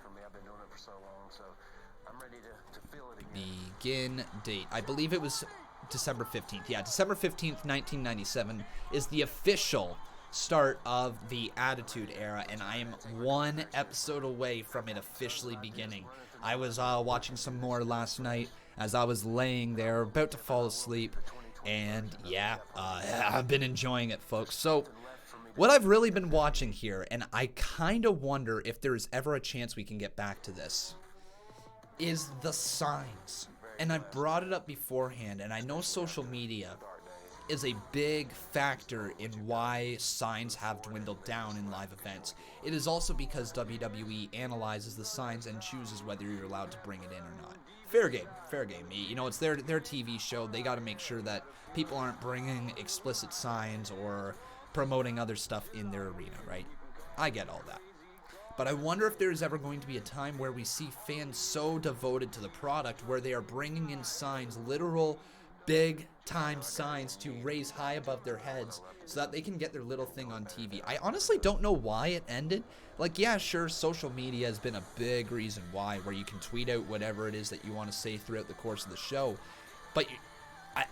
Begin date. I believe it was December 15th. Yeah, December 15th, 1997 is the official start of the Attitude Era, and I am 1 episode away from it officially beginning. I was watching some more last night as I was laying there about to fall asleep, and yeah, I've been enjoying it, folks. So what I've really been watching here, and I kind of wonder if there's ever a chance we can get back to this, is the signs. And I brought it up beforehand, and I know social media is a big factor in why signs have dwindled down in live events. It is also because WWE analyzes the signs and chooses whether you're allowed to bring it in or not. Fair game, fair game. You know, it's their TV show. They got to make sure that people aren't bringing explicit signs or promoting other stuff in their arena, right? I get all that. But I wonder if there's ever going to be a time where we see fans so devoted to the product where they are bringing in signs, literal big time signs to raise high above their heads so that they can get their little thing on TV. I honestly don't know why it ended. Like, yeah, sure, social media has been a big reason why, where you can tweet out whatever it is that you want to say throughout the course of the show. But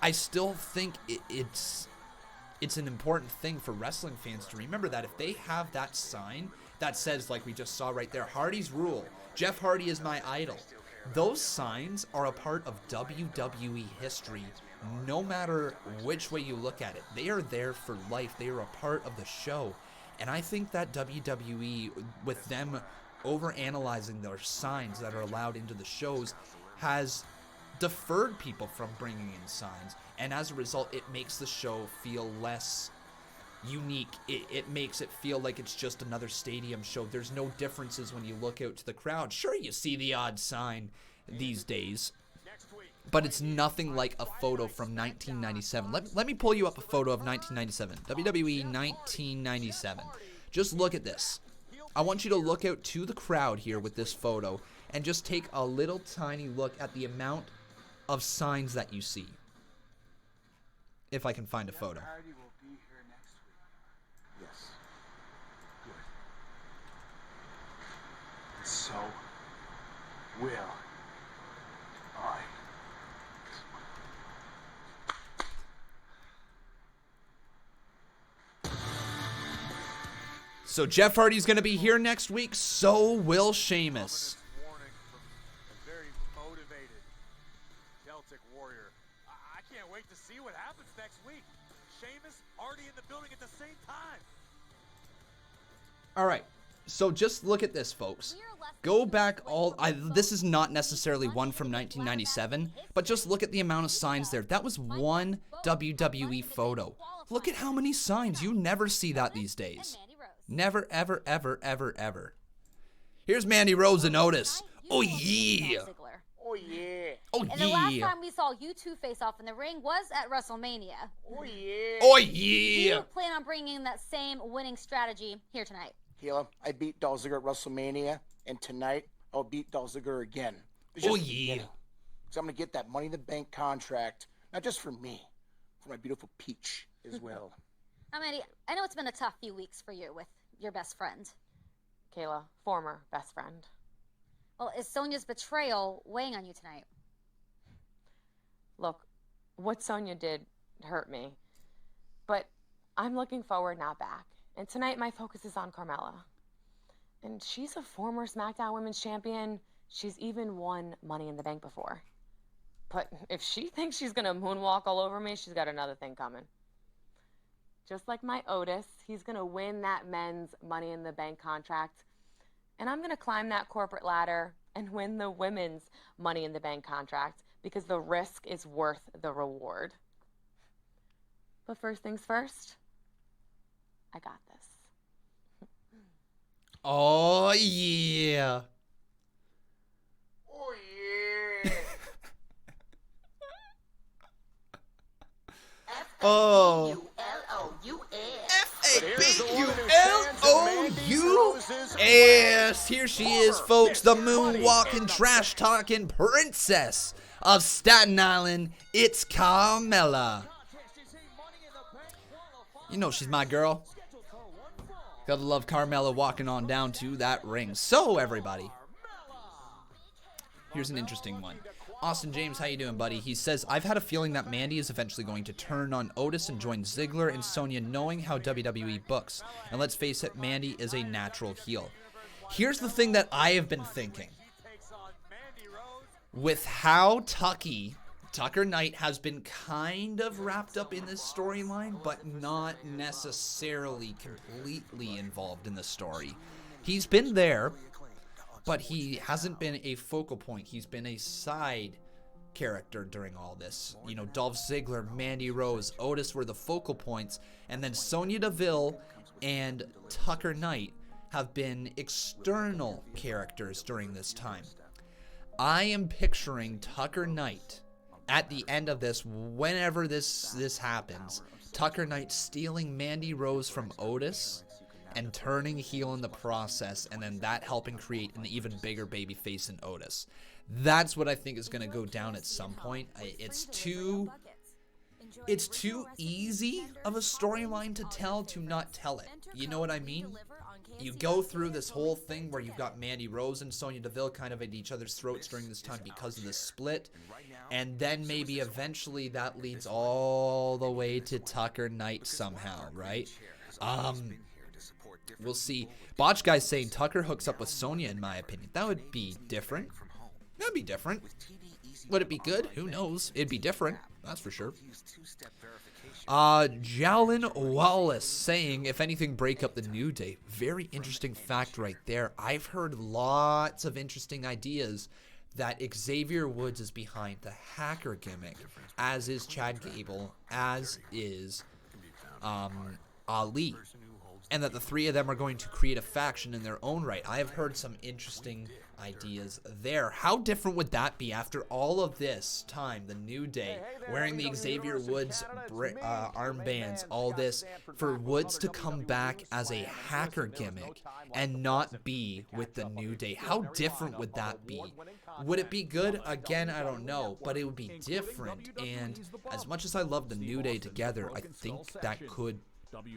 I still think it's an important thing for wrestling fans to remember that if they have that sign that says, like we just saw right there, Hardy's rule, Jeff Hardy is my idol, those signs are a part of WWE history no matter which way you look at it. They are there for life. They are a part of the show. And I think that WWE, with them overanalyzing their signs that are allowed into the shows, has deferred people from bringing in signs. And as a result, it makes the show feel less unique. It makes it feel like it's just another stadium show. There's no differences when you look out to the crowd. Sure, you see the odd sign these days, but it's nothing like a photo from 1997. Let me pull you up a photo of 1997. WWE 1997. Just look at this. I want you to look out to the crowd here with this photo and just take a little tiny look at the amount of signs that you see. If I can find a photo. Yes. Good. So will I. So Jeff Hardy's going to be here next week. So will Sheamus. Warning from a very motivated Celtic warrior. I can't wait to see what happens next week. Sheamus, Hardy in the building at the same time. All right. So just look at this, folks. Go back this is not necessarily one from 1997, but just look at the amount of signs there. That was one WWE photo. Look at how many signs. You never see that these days. Never, ever, ever, ever, ever. Here's Mandy Rose and Otis. Oh, yeah. Oh, yeah. Oh, And the last time we saw you two face off in the ring was at WrestleMania. Oh, yeah. Oh, Do yeah. you plan on bringing that same winning strategy here tonight? Kayla, I beat Dolph Ziggler at WrestleMania, and tonight I'll beat Dolph Ziggler again. Oh, yeah. So I'm going to get that Money in the Bank contract, not just for me, for my beautiful Peach as well. Now, Mandy, I know it's been a tough few weeks for you with your best friend. Kayla, former best friend. Well, is Sonya's betrayal weighing on you tonight? Look, what Sonya did hurt me, but I'm looking forward, not back. And tonight my focus is on Carmella. And she's a former SmackDown Women's Champion. She's even won Money in the Bank before. But if she thinks she's gonna moonwalk all over me, she's got another thing coming. Just like my Otis, he's gonna win that men's Money in the Bank contract. And I'm gonna climb that corporate ladder and win the women's Money in the Bank contract because the risk is worth the reward. But first things first, I got this. Oh, yeah. Oh, yeah. Oh. F-A-B-U-L-O-U-S. Here she is, folks, the moonwalking, trash-talking princess of Staten Island. It's Carmella. You know she's my girl. Gotta love Carmella walking on down to that ring. So, everybody, here's an interesting one. Austin James, how you doing, buddy? He says, I've had a feeling that Mandy is eventually going to turn on Otis and join Ziggler and Sonya, knowing how WWE books. And let's face it, Mandy is a natural heel. Here's the thing that I have been thinking. With how Tucker Knight has been kind of wrapped up in this storyline, but not necessarily completely involved in the story. He's been there, but he hasn't been a focal point. He's been a side character during all this. You know, Dolph Ziggler, Mandy Rose, Otis were the focal points, and then Sonya Deville and Tucker Knight have been external characters during this time. I am picturing Tucker Knight at the end of this, whenever this happens, Tucker Knight stealing Mandy Rose from Otis and turning heel in the process, and then that helping create an even bigger babyface in Otis. That's what I think is going to go down at some point. It's too it's too easy of a storyline to tell to not tell it. You know what I mean? You go through this whole thing where you've got Mandy Rose and Sonya Deville kind of at each other's throats during this time because of the split. And then maybe eventually that leads all the way to Tucker Knight somehow, right? We'll see. Botch Guy's saying Tucker hooks up with Sonya, in my opinion. That would be different. That would be different. Would it be good? Who knows? It'd be different. That's for sure. Jalen Wallace saying, if anything, break up the New Day. Very interesting fact right there. I've heard lots of interesting ideas that Xavier Woods is behind the hacker gimmick, as is Chad Gable, as is Ali, and that the three of them are going to create a faction in their own right. I have heard some interesting ideas there. How different would that be after all of this time, the New Day, wearing the Xavier Woods armbands, all this, for Woods to come back as a hacker gimmick and not be with the New Day? How different would that be? Would it be good? Again, I don't know, but it would be different. And as much as I love the New Day together, I think that could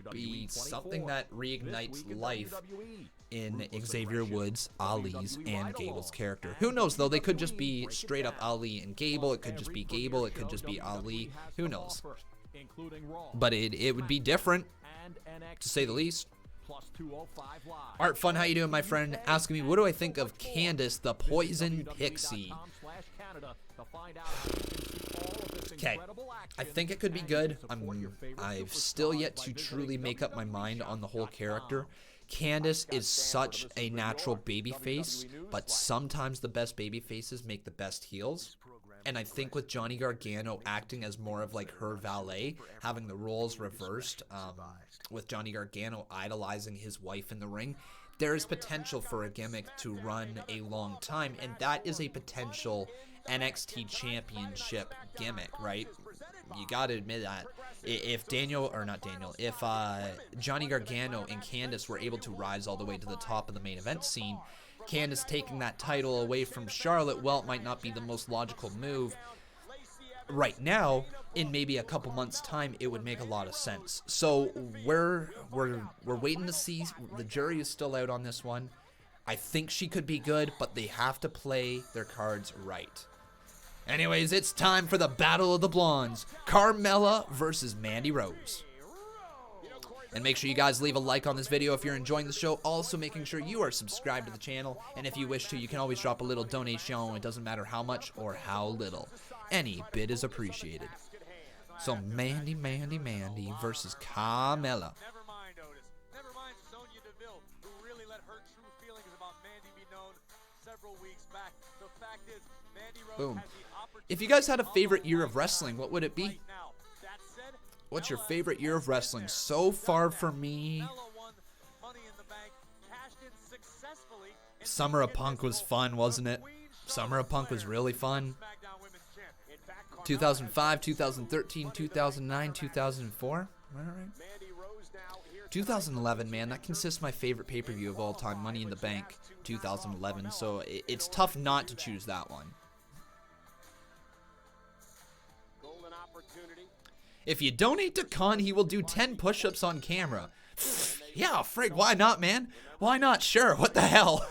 be something that reignites life in Xavier Woods, Ali's, and Gable's character. Who knows, though? They could just be straight up Ali and Gable. It could just be Gable. It could just be Ali. Who knows? But it would be different, to say the least. Art Fun, how you doing, my friend? Asking me, what do I think of Candice, the Poison Pixie? Okay, I think it could be good. I've still yet to truly make up my mind on the whole character. Candice is such a natural babyface, but sometimes the best babyfaces make the best heels. And I think with Johnny Gargano acting as more of like her valet, having the roles reversed, with Johnny Gargano idolizing his wife in the ring, there is potential for a gimmick to run a long time, and that is a potential NXT Championship gimmick, right? You gotta admit that. If Johnny Gargano and Candice were able to rise all the way to the top of the main event scene, Candice taking that title away from Charlotte, well, it might not be the most logical move. Right now, in maybe a couple months' time, it would make a lot of sense. So we're waiting to see. The jury is still out on this one. I think she could be good, but they have to play their cards right. Anyways, it's time for the Battle of the Blondes. Carmella versus Mandy Rose. And make sure you guys leave a like on this video if you're enjoying the show. Also making sure you are subscribed to the channel. And if you wish to, you can always drop a little donation. It doesn't matter how much or how little. Any bit is appreciated. So Mandy versus Carmella. Never mind Otis. Never mind Sonya Deville, who really let her true feelings about Mandy be known several weeks back. The fact is, Mandy Rose Boom. has the opportunity. If you guys had a favorite year of wrestling, what would it be? What's your favorite year of wrestling? So far for me, Summer of Punk was fun, wasn't it? Summer of Punk was really fun. 2005, 2013, 2009, 2004. All right. 2011, man, that consists of my favorite pay-per-view of all time, Money in the Bank, 2011. So it's tough not to choose that one. If you donate to Con, he will do 10 push-ups on camera. Yeah, frig, why not, man? Why not? Sure, what the hell?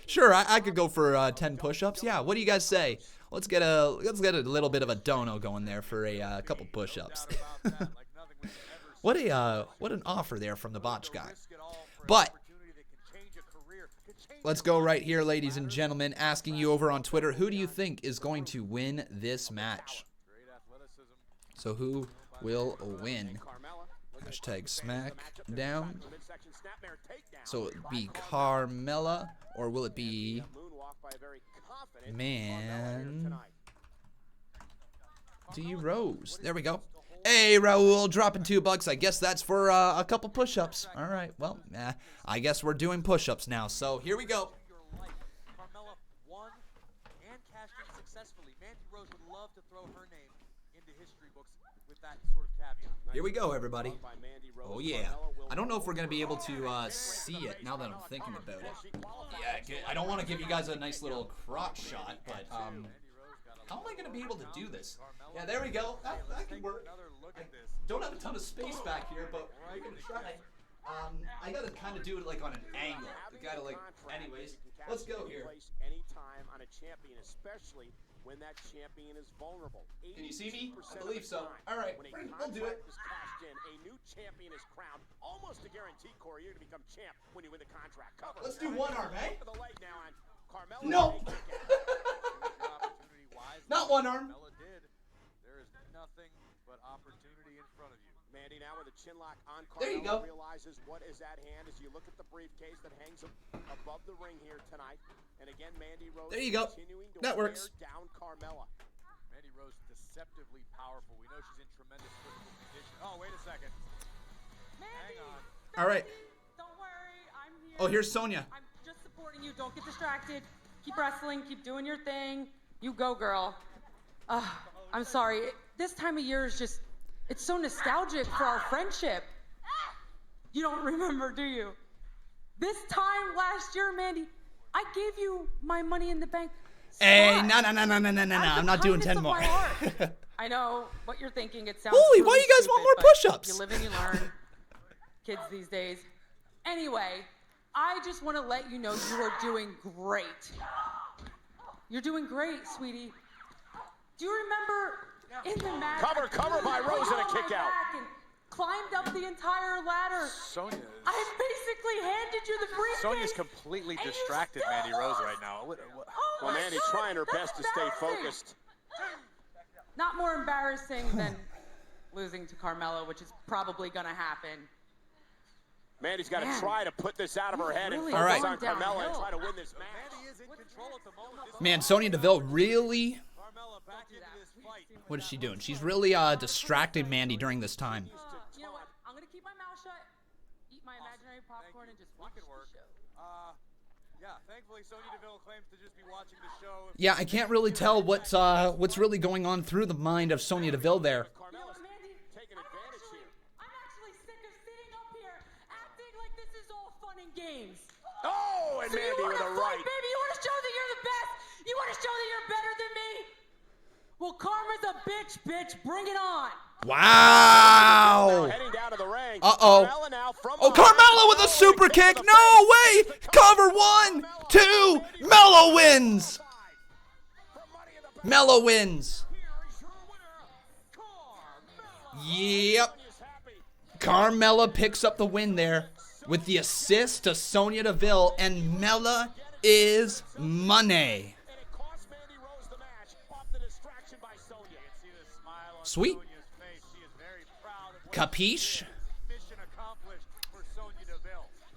Sure, I could go for 10 push-ups. Yeah, what do you guys say? Let's get a little bit of a dono going there for a couple push-ups. What an offer there from the Botch guy. But let's go right here, ladies and gentlemen, asking you over on Twitter, who do you think is going to win this match? So who will win? Hashtag Smackdown. So it would be Carmella, or will it be Mandy Rose? There we go. Hey, Raul, dropping $2. I guess that's for a couple push-ups. All right, well, I guess we're doing push-ups now. So here we go. Carmella won and cashed in successfully. Mandy Rose would love to throw her name into history books with that sort of caveat. Here we go, everybody. Oh, yeah. I don't know if we're going to be able to see it now that I'm thinking about it. Yeah, I don't want to give you guys a nice little crotch shot, but How am I going to be able to do this? Yeah, there we go. That can work. I don't have a ton of space back here, but we're going to try. I got to kind of do it like on an angle. I got to like, anyways, let's go here. Anytime on a champion, especially when that champion is vulnerable. Can you see me? I believe so. All right, we'll do it. A new champion is crowned. Almost a guarantee, Corey, you're going to become champ when you win the contract. Cover. Let's do one arm, eh? Carmella. No. Not one arm. Carmella did. There is nothing but opportunity in front of you. Mandy now with a chin lock on Carmella. There you go. Realizes what is at hand as you look at the briefcase that hangs above the ring here tonight. And again, Mandy Rose. There you go. That works. Down Carmella. Mandy Rose deceptively powerful. We know she's in tremendous physical condition. Oh, wait a second. Mandy, hang on. All right. Don't worry, I'm here. Oh, here's Sonya. I'm just supporting you. Don't get distracted. Keep wrestling. Keep doing your thing. You go, girl. I'm sorry. This time of year is just, it's so nostalgic for our friendship. You don't remember, do you? This time last year, Mandy, I gave you my Money in the Bank spot. Hey, no. I'm not doing 10 more. I know what you're thinking. It sounds Holy, really why you guys want more stupid, but push-ups? You live and you learn. Kids these days. Anyway, I just want to let you know you are doing great. You're doing great, sweetie. Do you remember in the match? Cover by Rose and a kick out. And climbed up the entire ladder. Sonya. I basically handed you the briefcase. Sonya's completely distracted Mandy Rose right now. Well, Mandy's trying her best to stay focused. Not more embarrassing than losing to Carmella, which is probably going to happen. Mandy's got to try to put this out of her head and Really focus All on right. Carmella and try to win this match. Mandy is in control at the moment. Man, Sonya Deville really... Carmella back into this fight. What is she doing? She's really distracting Mandy during this time. You know what? I'm going to keep my mouth shut, eat my imaginary popcorn, and just watch the show. Yeah, thankfully Sonya Deville claims to just be watching the show. Yeah, I can't really tell what's really going on through the mind of Sonya Deville there. You know what, Mandy? I'm actually sick of sitting up here acting like this is all fun and games. Oh, and So Mandy with a right. Baby, you want to show that you're the best? You want to show that you're better than me? Well, karma's a bitch. Bring it on. Wow! Heading down to the ring. Uh-oh. Carmella now from Oh, Carmella with a super kick. No way! Cover 1, 2. Mello wins. Mello wins. Yep. Carmella picks up the win there with the assist to Sonya Deville, and Mella is money. Sweet. Capiche?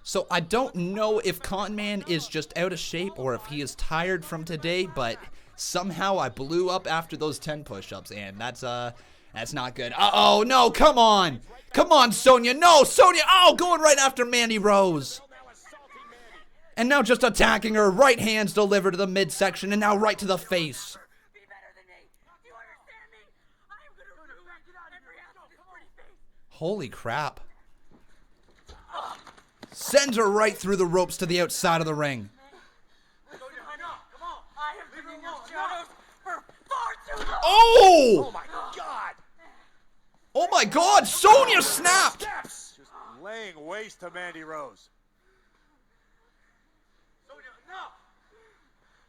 So I don't know if Conman is just out of shape or if he is tired from today, but somehow I blew up after those 10 push-ups, and that's not good. Uh-oh, no, come on. Come on, Sonya. No, Sonya. Oh, going right after Mandy Rose. And now just attacking her. Right hands delivered to the midsection, and now right to the face. Holy crap. Sends her right through the ropes to the outside of the ring. Oh! Oh my God! Oh my God! Sonya snapped! Just laying waste to Mandy Rose.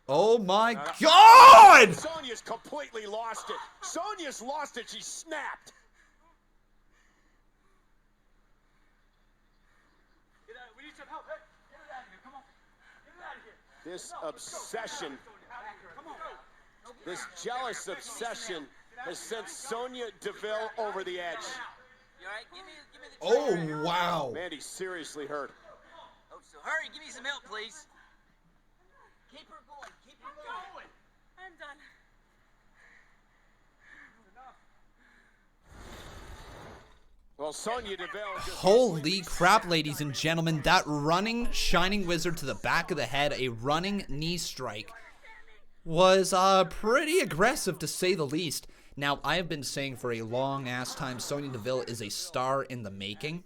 Oh my God! Sonya's completely lost it. Sonya's lost it. She snapped. We need some help. Hey, get it out of here. Come on. Get it out of here. This obsession, this jealous obsession has sent Sonya Deville over the edge. You all right? Give me the Oh, wow. Mandy's seriously hurt. Oh, so hurry. Give me some help, please. Keep her going. Keep her going. I'm done. Well, Sonya Deville just... Holy crap, ladies and gentlemen. That running Shining Wizard to the back of the head, a running knee strike, was pretty aggressive to say the least. Now, I have been saying for a long-ass time Sonya Deville is a star in the making.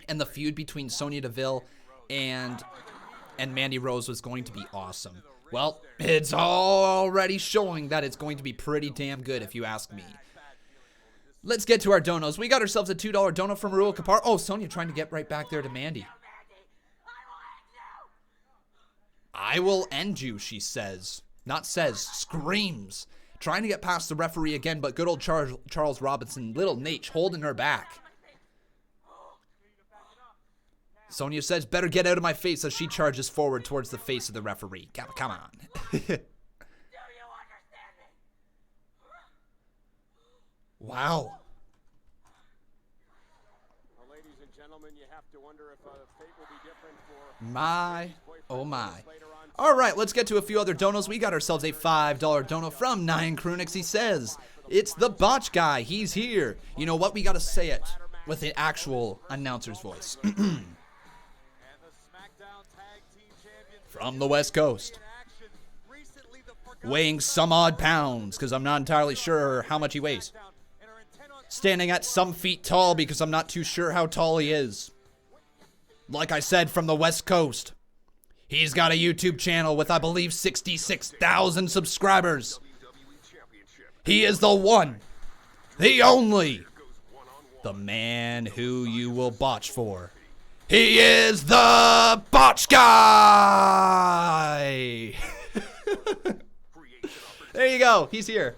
And the feud between Sonya Deville and Mandy Rose was going to be awesome. Well, it's already showing that it's going to be pretty damn good if you ask me. Let's get to our donos. We got ourselves a $2 dono from Rua Kapar. Oh, Sonya trying to get right back there to Mandy. I will end you, she says. Not says, screams. Trying to get past the referee again, but good old Charles Robinson, little Nate, holding her back. Sonya says, better get out of my face as she charges forward towards the face of the referee. Come on. Wow. Well, ladies and gentlemen, you have to wonder if fate will be different for My, oh my. All right, let's get to a few other donos. We got ourselves a $5 dono from 9 Krunix. He says, it's the botch guy. He's here. You know what? We got to say it with an actual announcer's voice. From the West Coast. Weighing some odd pounds, because I'm not entirely sure how much he weighs. Standing at some feet tall, because I'm not too sure how tall he is. Like I said, from the West Coast. He's got a YouTube channel with, I believe, 66,000 subscribers. He is the one, the only, the man who you will botch for. He is the botch guy. There you go. He's here.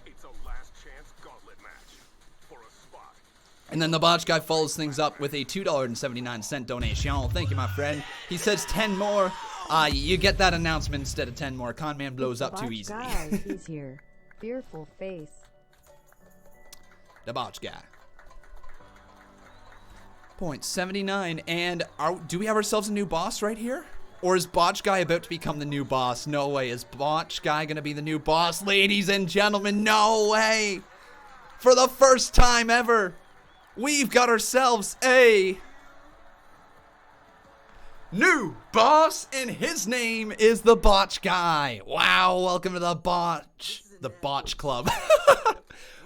And then the botch guy follows things up with a $2.79 donation. Thank you, my friend. He says 10 more. You get that announcement instead of 10 more. Conman blows up too easily. Guy, he's here. Fearful face. The botch guy. .79. And do we have ourselves a new boss right here? Or is Botch Guy about to become the new boss? No way. Is Botch Guy going to be the new boss? Ladies and gentlemen, no way. For the first time ever, we've got ourselves a new boss, and his name is the Botch Guy. Wow, welcome to the Botch Club.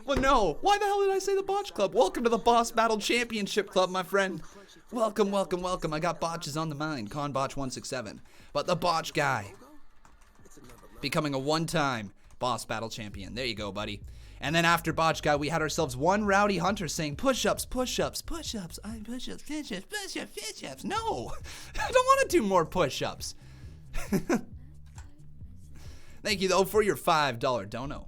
Well, no, why the hell did I say the Botch Club? Welcome to the Boss Battle Championship Club, my friend. Welcome, welcome, welcome. I got botches on the mind, Conman167. But the Botch Guy, becoming a one-time Boss Battle Champion. There you go, buddy. And then after Botch Guy, we had ourselves one Rowdy Hunter saying, push-ups, push-ups, push-ups, push-ups, push-ups, push-ups, push-ups. No, I don't want to do more push-ups. Thank you, though, for your $5 dono.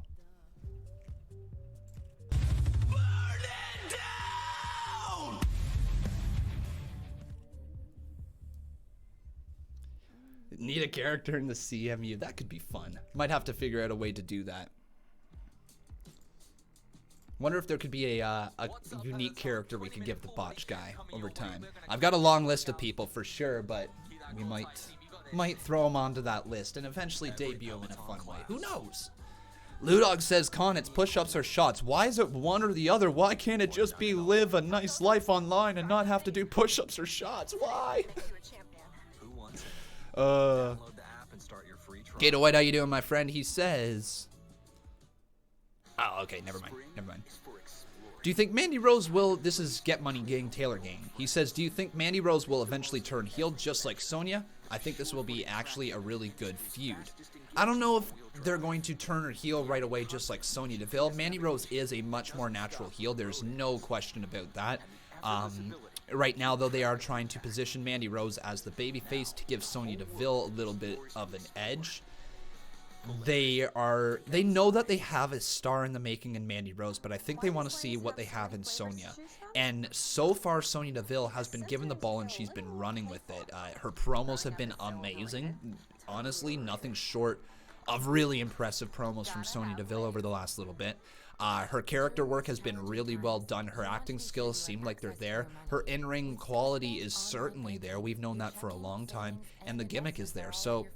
Need a character in the CMU. That could be fun. Might have to figure out a way to do that. Wonder if there could be a unique character we could give the Botch Guy over time. I've got a long list of people for sure, but we might throw him onto that list and eventually debut him in a fun way. Who knows? Ludog says, Con, it's push-ups or shots. Why is it one or the other? Why can't it just be live a nice life online and not have to do push-ups or shots? Why? Gator White, how you doing, my friend? He says... Oh, okay, never mind. Do you think Mandy Rose will... This is Get Money Gang Taylor Gang. He says, do you think Mandy Rose will eventually turn heel just like Sonya? I think this will be actually a really good feud. I don't know if they're going to turn her heel right away just like Sonya Deville. Mandy Rose is a much more natural heel. There's no question about that. Right now, though, they are trying to position Mandy Rose as the babyface to give Sonya Deville a little bit of an edge. They know that they have a star in the making in Mandy Rose, but I think they want to see what they have in Sonya. And so far, Sonya Deville has been given the ball and she's been running with it. Her promos have been amazing. Honestly, nothing short of really impressive promos from Sonya Deville over the last little bit. Her character work has been really well done. Her acting skills seem like they're there. Her in-ring quality is certainly there. We've known that for a long time. And the gimmick is there. So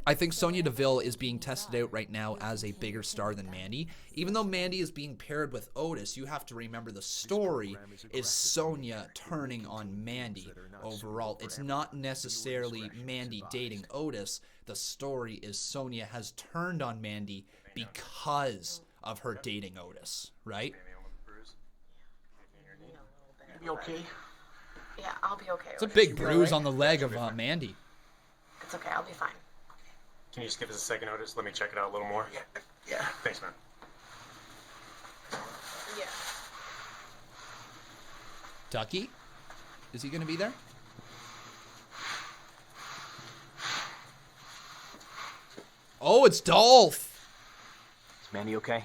I think Sonya Deville is being tested out right now as a bigger star than Mandy. Even though Mandy is being paired with Otis, you have to remember the story is Sonya turning on Mandy overall. It's not necessarily Mandy dating Otis. The story is Sonya has turned on Mandy because of her dating Otis, right? You okay? Yeah, I'll be okay. It's a big bruise on the leg of Mandy. It's okay, I'll be fine. Can you just give us a second, Otis? Let me check it out a little more. Yeah. Thanks, man. Yeah. Ducky? Is he going to be there? Oh, it's Dolph. Is Mandy okay?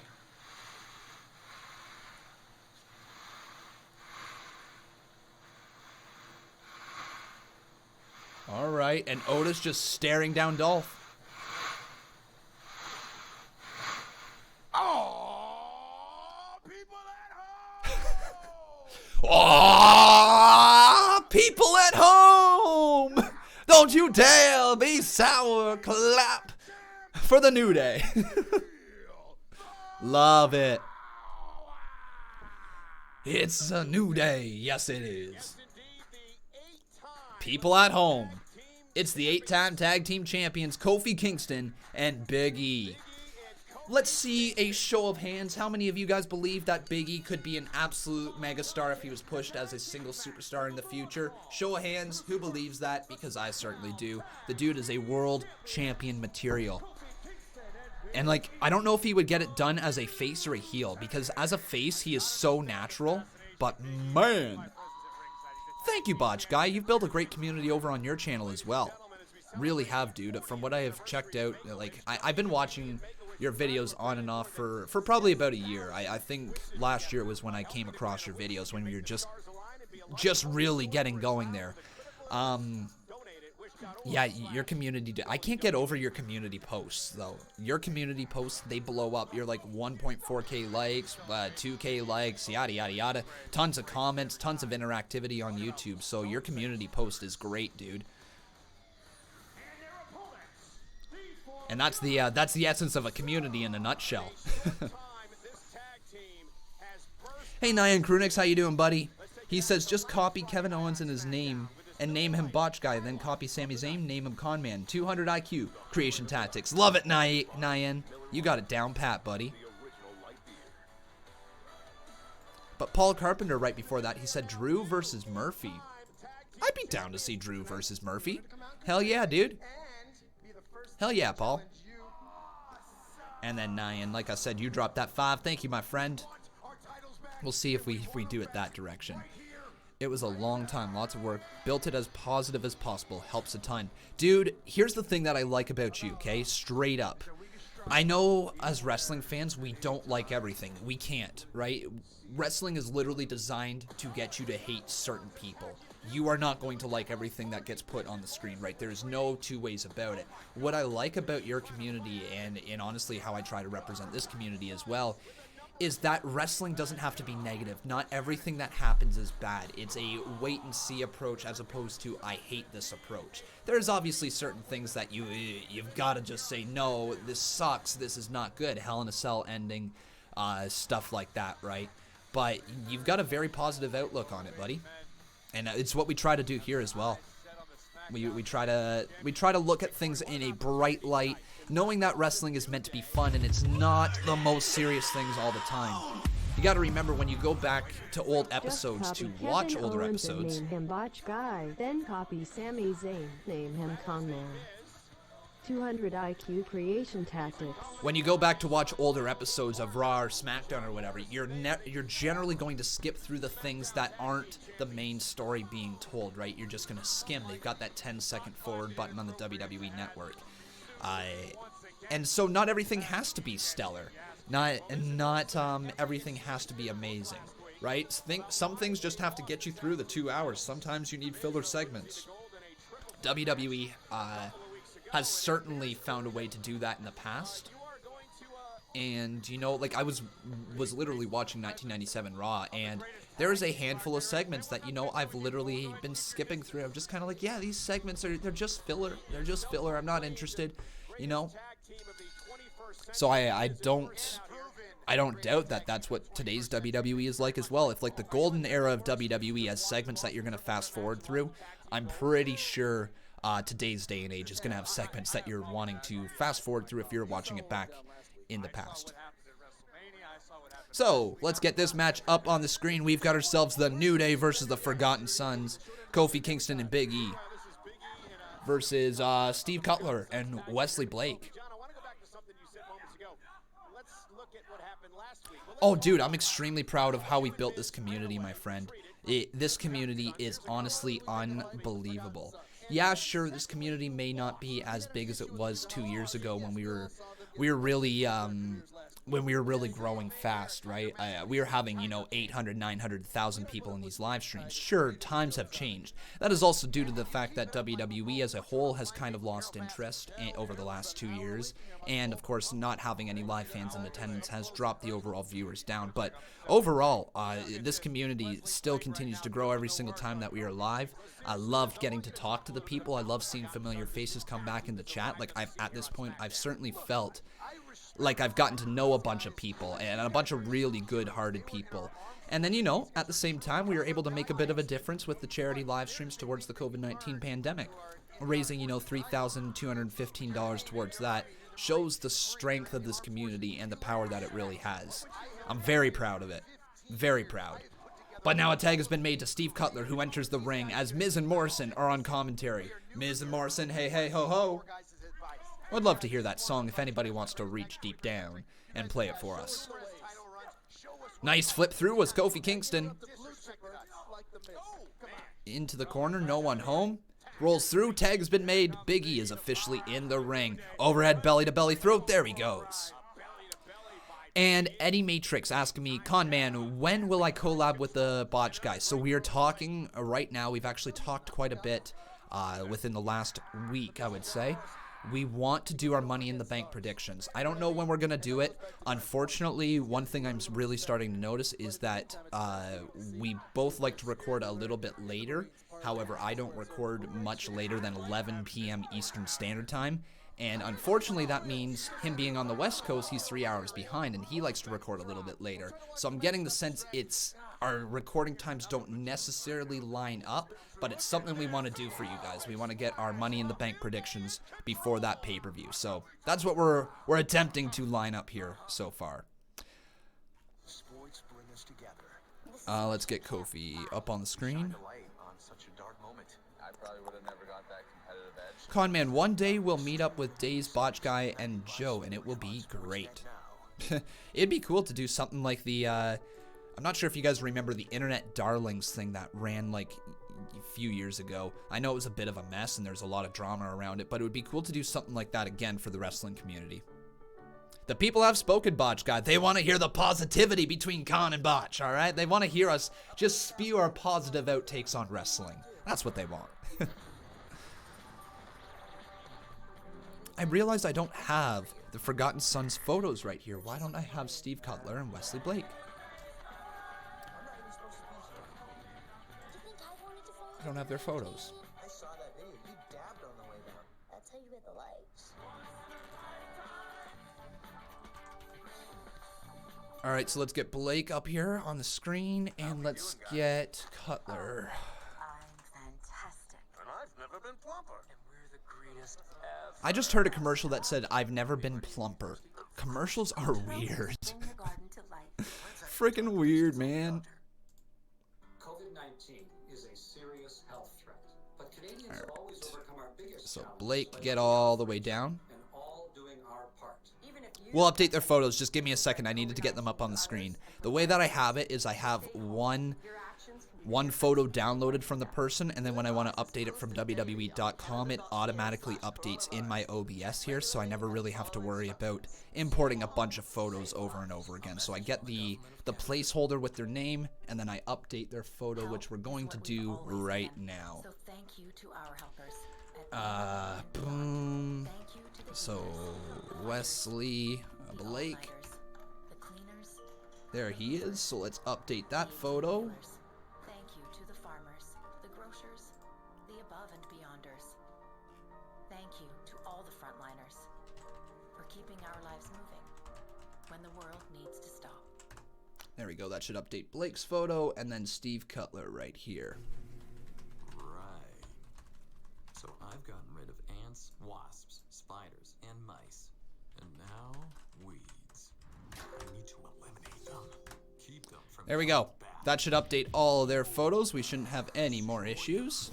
All right, and Otis just staring down Dolph. Oh, people at home! Oh, people at home! Don't you dare be sour. Clap for the New Day. Love it. It's a new day. Yes, it is. People at home. It's the 8-time tag team champions Kofi Kingston and Big E. Let's see a show of hands. How many of you guys believe that Big E could be an absolute megastar if he was pushed as a single superstar in the future? Show of hands, who believes that? Because I certainly do. The dude is a world champion material. And, like, I don't know if he would get it done as a face or a heel, because as a face, he is so natural. But, man, thank you, Botch Guy. You've built a great community over on your channel as well. Really have, dude. From what I have checked out, like, I've been watching your videos on and off for probably about a year. I think last year was when I came across your videos, when we were just really getting going there. Yeah, your community, I can't get over your community posts, though. Your community posts, they blow up. You're like 1.4k likes, 2k likes, yada, yada, yada. Tons of comments, tons of interactivity on YouTube. So your community post is great, dude. And that's the essence of a community in a nutshell. Hey, Nyan Krunix, how you doing, buddy? He says, just copy Kevin Owens in his name and name him Botch Guy, then copy Sami Zayn, name him Conman. 200 IQ, creation tactics. Love it, Nyan. You got it down pat, buddy. But Paul Carpenter, right before that, he said Drew versus Murphy. I'd be down to see Drew versus Murphy. Hell yeah, dude. Hell yeah, Paul. And then Nyan, like I said, you dropped that 5. Thank you, my friend. We'll see if we do it that direction. It was a long time, lots of work. Built it as positive as possible. Helps a ton. Dude, here's the thing that I like about you, okay? Straight up. I know as wrestling fans, we don't like everything. We can't, right? Wrestling is literally designed to get you to hate certain people. You are not going to like everything that gets put on the screen, right? There's no two ways about it. What I like about your community, and honestly how I try to represent this community as well, is that wrestling doesn't have to be negative. Not everything that happens is bad. It's a wait-and-see approach as opposed to I hate this approach. There's obviously certain things that you've got to just say, no, this sucks, this is not good. Hell in a Cell ending, stuff like that, right? But you've got a very positive outlook on it, buddy. And it's what we try to do here as well. We try to look at things in a bright light, knowing that wrestling is meant to be fun and it's not the most serious things all the time. You got to remember when you go back to old episodes to watch older episodes. Name him Botch Guy, then copy Sami Zayn, name him Conman. 200 IQ creation tactics. When you go back to watch older episodes of Raw or SmackDown or whatever, you're generally going to skip through the things that aren't the main story being told, right? You're just going to skim. They've got that 10-second forward button on the WWE Network. And so not everything has to be stellar. Not everything has to be amazing, right? Some things just have to get you through the 2 hours. Sometimes you need filler segments. WWE has certainly found a way to do that in the past. And, you know, like I was literally watching 1997 Raw, and there's a handful of segments that, you know, I've literally been skipping through. I'm just kind of like, yeah, these segments they're just filler. They're just filler. I'm not interested, you know. So I don't doubt that that's what today's WWE is like as well. If like the golden era of WWE has segments that you're going to fast forward through, I'm pretty sure today's day and age is going to have segments that you're wanting to fast forward through if you're watching it back in the past. So, let's get this match up on the screen. We've got ourselves the New Day versus the Forgotten Sons, Kofi Kingston and Big E. versus Steve Cutler and Wesley Blake. John, I want to go back to something you said moments ago. Let's look at what happened last week. Oh, dude, I'm extremely proud of how we built this community, my friend. This community is honestly unbelievable. Yeah, sure, this community may not be as big as it was 2 years ago when we were really growing fast, right? We were having, 800, 900,000 people in these live streams. Sure, times have changed. That is also due to the fact that WWE as a whole has kind of lost interest over the last 2 years. And, of course, not having any live fans in attendance has dropped the overall viewers down. But overall, this community still continues to grow every single time that we are live. I loved getting to talk to the people. I love seeing familiar faces come back in the chat. Like, at this point, I've certainly felt like I've gotten to know a bunch of people and a bunch of really good-hearted people. And then, at the same time, we were able to make a bit of a difference with the charity live streams towards the COVID-19 pandemic. Raising, $3,215 towards that shows the strength of this community and the power that it really has. I'm very proud of it. Very proud. But now a tag has been made to Steve Cutler, who enters the ring as Miz and Morrison are on commentary. Miz and Morrison, hey, hey, ho, ho. I'd love to hear that song if anybody wants to reach deep down and play it for us. Nice flip through was Kofi Kingston. Into the corner, no one home. Rolls through, tag has been made. Big E is officially in the ring. Overhead belly-to-belly throw, there he goes. And Eddie Matrix asking me, Conman, when will I collab with the Botch guys? So we are talking right now. We've actually talked quite a bit within the last week, I would say. We want to do our Money in the Bank predictions. I don't know when we're going to do it. Unfortunately, one thing I'm really starting to notice is that we both like to record a little bit later. However, I don't record much later than 11 p.m. Eastern Standard Time. And unfortunately, that means him being on the West Coast, he's 3 hours behind, and he likes to record a little bit later. So I'm getting the sense our recording times don't necessarily line up, but it's something we want to do for you guys. We want to get our Money in the Bank predictions before that pay-per-view. So that's what we're attempting to line up here so far. Let's get Kofi up on the screen. Conman, one day we'll meet up with Days, Botch Guy, and Joe, and it will be great. It'd be cool to do something like the, I'm not sure if you guys remember the Internet Darlings thing that ran like a few years ago. I know it was a bit of a mess and there's a lot of drama around it, but it would be cool to do something like that again for the wrestling community. The people have spoken, Botch Guy. They want to hear the positivity between Con and Botch, all right? They want to hear us just spew our positive outtakes on wrestling. That's what they want. I realized I don't have the Forgotten Sons photos right here. Why don't I have Steve Cutler and Wesley Blake? I don't have their photos. I saw that video. You dabbed on the way down. That's how you get the likes. All right, so let's get Blake up here on the screen, and let's get Cutler. I'm fantastic. And I've never been plumper. And we're the greatest ever. I just heard a commercial that said, I've never been plumper. Commercials are weird. Freaking weird, man. COVID-19 is a serious health threat, but Canadians have always overcome our biggest So Blake, get all the way down. and all doing our part. We'll update their photos. Just give me a second. I needed to get them up on the screen. The way that I have it is I have one photo downloaded from the person, and then when I want to update it from WWE.com, it automatically updates in my OBS here, so I never really have to worry about importing a bunch of photos over and over again. So I get the placeholder with their name, and then I update their photo, which we're going to do right now. So thank you to our helpers. Boom. So Wesley Blake. There he is. So let's update that photo. Thank you to the farmers, the grocers, the above and beyonders. Thank you to all the frontliners for keeping our lives moving when the world needs to stop. There we go. That should update Blake's photo, and then Steve Cutler right here. Right. So I've gotten rid of ants, wasps, spiders, and mice. And now, weeds. I need to eliminate them. Keep them from There we go. That should update all of their photos. We shouldn't have any more issues.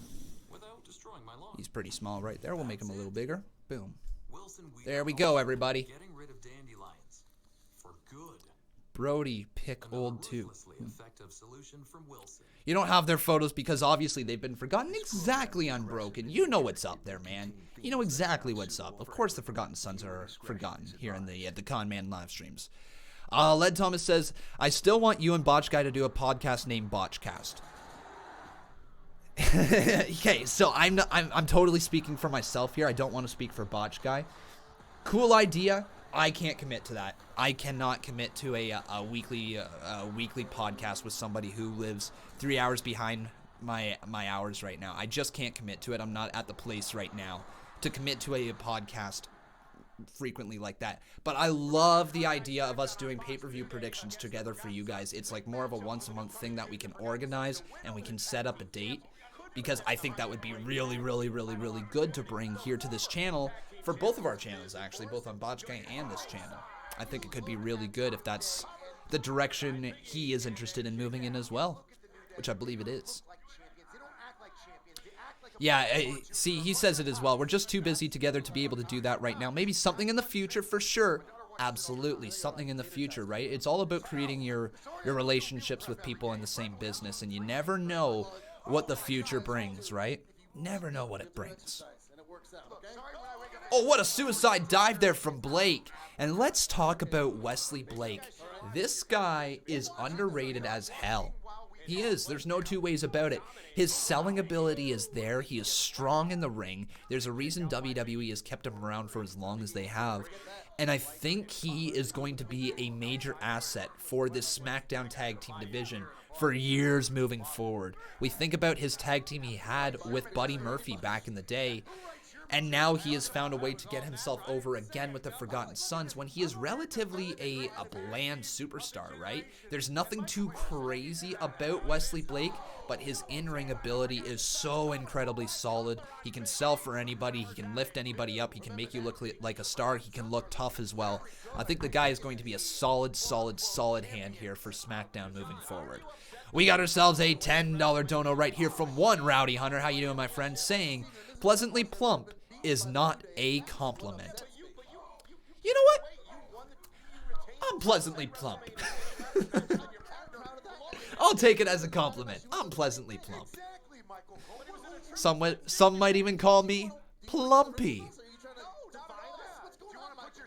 He's pretty small right there. We'll make him a little bigger. Boom. There we go, everybody. Getting rid of dandelions for good. Brody, pick old too. Effective solution from Wilson. You don't have their photos because obviously they've been forgotten. Exactly unbroken. You know what's up there, man. You know exactly what's up. Of course the Forgotten Sons are forgotten here in the Conman live streams. Led Thomas says, I still want you and Botch Guy to do a podcast named Botchcast. Okay, so I'm totally speaking for myself here. I don't want to speak for Botch Guy. Cool idea. I can't commit to that. I cannot commit to a weekly podcast with somebody who lives 3 hours behind my hours right now. I just can't commit to it. I'm not at the place right now to commit to a podcast frequently like that. But I love the idea of us doing pay-per-view predictions together for you guys. It's like more of a once-a-month thing that we can organize and we can set up a date, because I think that would be really, really, really, really good to bring here to this channel, for both of our channels, actually, both on Botch Guy and this channel. I think it could be really good if that's the direction he is interested in moving in as well, which I believe it is. Yeah, see, he says it as well. We're just too busy together to be able to do that right now. Maybe something in the future, for sure. Absolutely, something in the future, right? It's all about creating your relationships with people in the same business, and you never know what the future brings, right? Never know what it brings. Oh, what a suicide dive there from Blake. And let's talk about Wesley Blake. This guy is underrated as hell. He is. There's no two ways about it. His selling ability is there. He is strong in the ring. There's a reason WWE has kept him around for as long as they have. And I think he is going to be a major asset for this SmackDown Tag Team division for years moving forward. We think about his tag team he had with Buddy Murphy back in the day, and now he has found a way to get himself over again with the Forgotten Sons when he is relatively a bland superstar, right? There's nothing too crazy about Wesley Blake, but his in-ring ability is so incredibly solid. He can sell for anybody. He can lift anybody up. He can make you look like a star. He can look tough as well. I think the guy is going to be a solid hand here for SmackDown moving forward. We got ourselves a $10 dono right here from one Rowdy Hunter. How you doing, my friend? Saying, pleasantly plump is not a compliment. You know what? I'm pleasantly plump. I'll take it as a compliment. I'm pleasantly plump. Some might even call me Plumpy.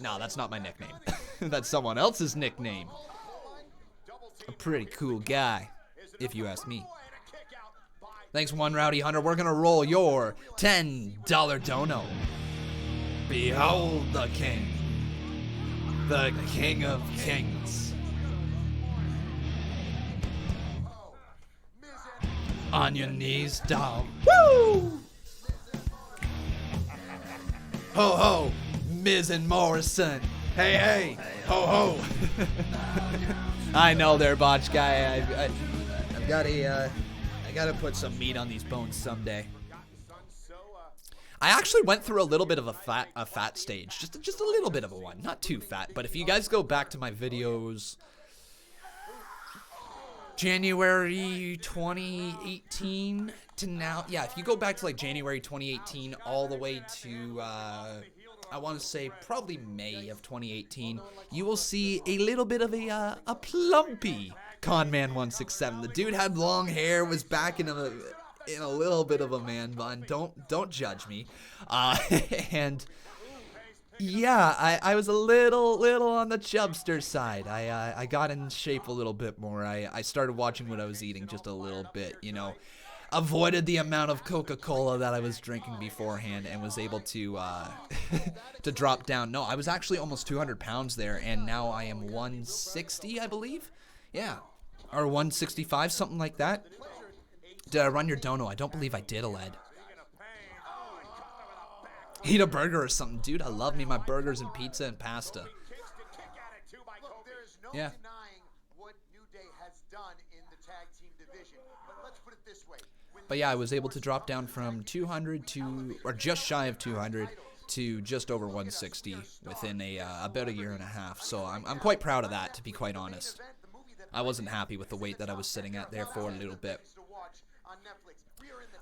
No, that's not my nickname. That's someone else's nickname. A pretty cool guy, if you ask me. Thanks, one Rowdy Hunter. We're gonna roll your $10 dono. Behold the king of kings. On your knees, dog. Woo! Ho ho, Miz and Morrison. Hey hey, ho ho. I know there, Botch Guy. I've got I gotta put some meat on these bones someday. I actually went through a little bit of a fat stage, just a little bit of a one, not too fat. But if you guys go back to my videos, January 2018 to now, yeah, if you go back to like January 2018 all the way to I want to say probably May of 2018, you will see a little bit of a plumpy Conman167. The dude had long hair, was back in a little bit of a man bun. Don't judge me. And yeah, I was a little on the chubster side. I got in shape a little bit more. I started watching what I was eating just a little bit, you know. Avoided the amount of Coca-Cola that I was drinking beforehand and was able to to drop down. No, I was actually almost 200 pounds there, and now I am 160, I believe. Yeah, or 165, something like that. Did I run your dono? I don't believe I did, Aled. Eat a burger or something. Dude, I love me my burgers and pizza and pasta. Yeah. But yeah, I was able to drop down from 200 to, or just shy of 200 to just over 160 within about a year and a half. So I'm quite proud of that, to be quite honest. I wasn't happy with the weight that I was sitting at there for a little bit.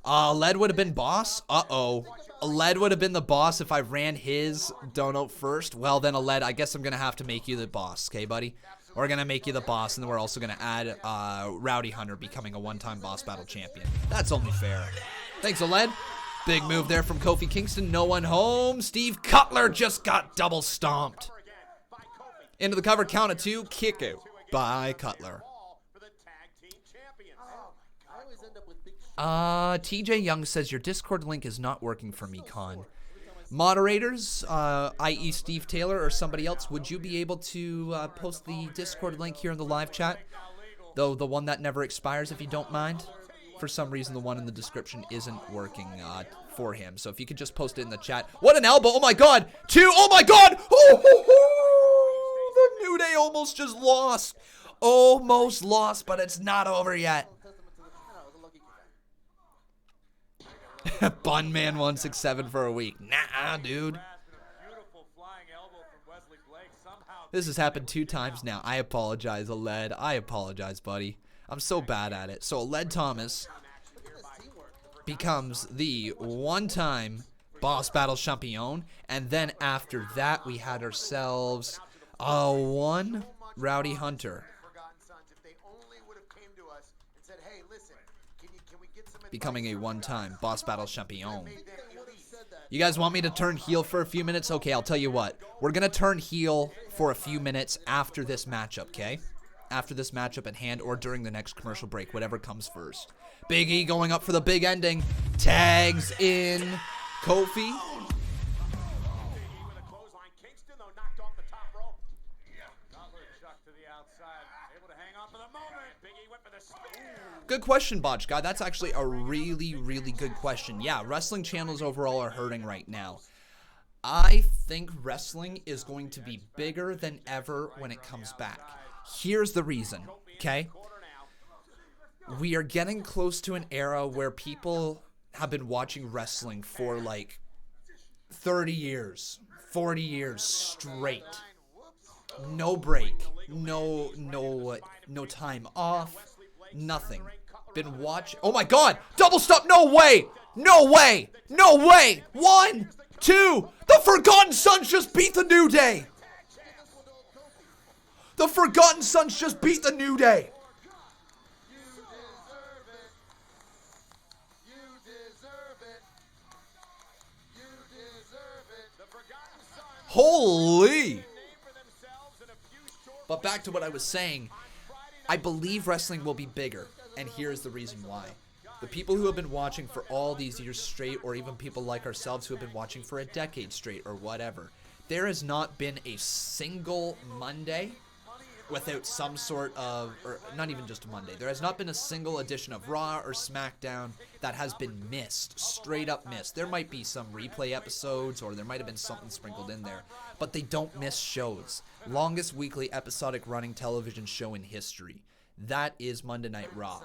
Led would have been boss. Uh-oh. Led would have been the boss if I ran his dono first. Well, then Led, I guess I'm going to have to make you the boss, okay, buddy? We're going to make you the boss, and then we're also going to add Rowdy Hunter becoming a one-time boss battle champion. That's only fair. Thanks, Led. Big move there from Kofi Kingston. No one home. Steve Cutler just got double stomped. Into the cover, count of 2. Kick out by Cutler. TJ Young says your Discord link is not working for me, Con. Moderators, i.e. Steve Taylor or somebody else, would you be able to post the Discord link here in the live chat? Though the one that never expires, if you don't mind. For some reason, the one in the description isn't working for him. So if you could just post it in the chat. What an elbow. Oh, my God. 2. Oh, my God. The New Day almost just lost. Almost lost, but it's not over yet. Bunman167 for a week. Nah, dude. This has happened 2 times now. I apologize, Aled. I apologize, buddy. I'm so bad at it. So Aled Thomas becomes the one-time boss battle champion. And then after that, we had ourselves one Rowdy Hunter becoming a one-time boss battle champion. You guys want me to turn heel for a few minutes? Okay, I'll tell you what. We're going to turn heel for a few minutes after this matchup, okay? After this matchup at hand or during the next commercial break, whatever comes first. Big E going up for the big ending. Tags in Kofi. Good question, Botch Guy. That's actually a really, really good question. Yeah, wrestling channels overall are hurting right now. I think wrestling is going to be bigger than ever when it comes back. Here's the reason, okay? We are getting close to an era where people have been watching wrestling for like 30 years, 40 years straight. No break, no time off, nothing. Been watching. Oh my God! Double stop! No way! No way! No way! 1, 2. The Forgotten Sons just beat the New Day. The Forgotten Sons just beat the New Day. Holy! But back to what I was saying. I believe wrestling will be bigger, and here's the reason why. The people who have been watching for all these years straight, or even people like ourselves who have been watching for a decade straight, or whatever, there has not been a single Monday without some sort of, or not even just a Monday, there has not been a single edition of Raw or SmackDown that has been missed, straight up missed. There might be some replay episodes, or there might have been something sprinkled in there, but they don't miss shows. Longest weekly episodic running television show in history. That is Monday Night Raw.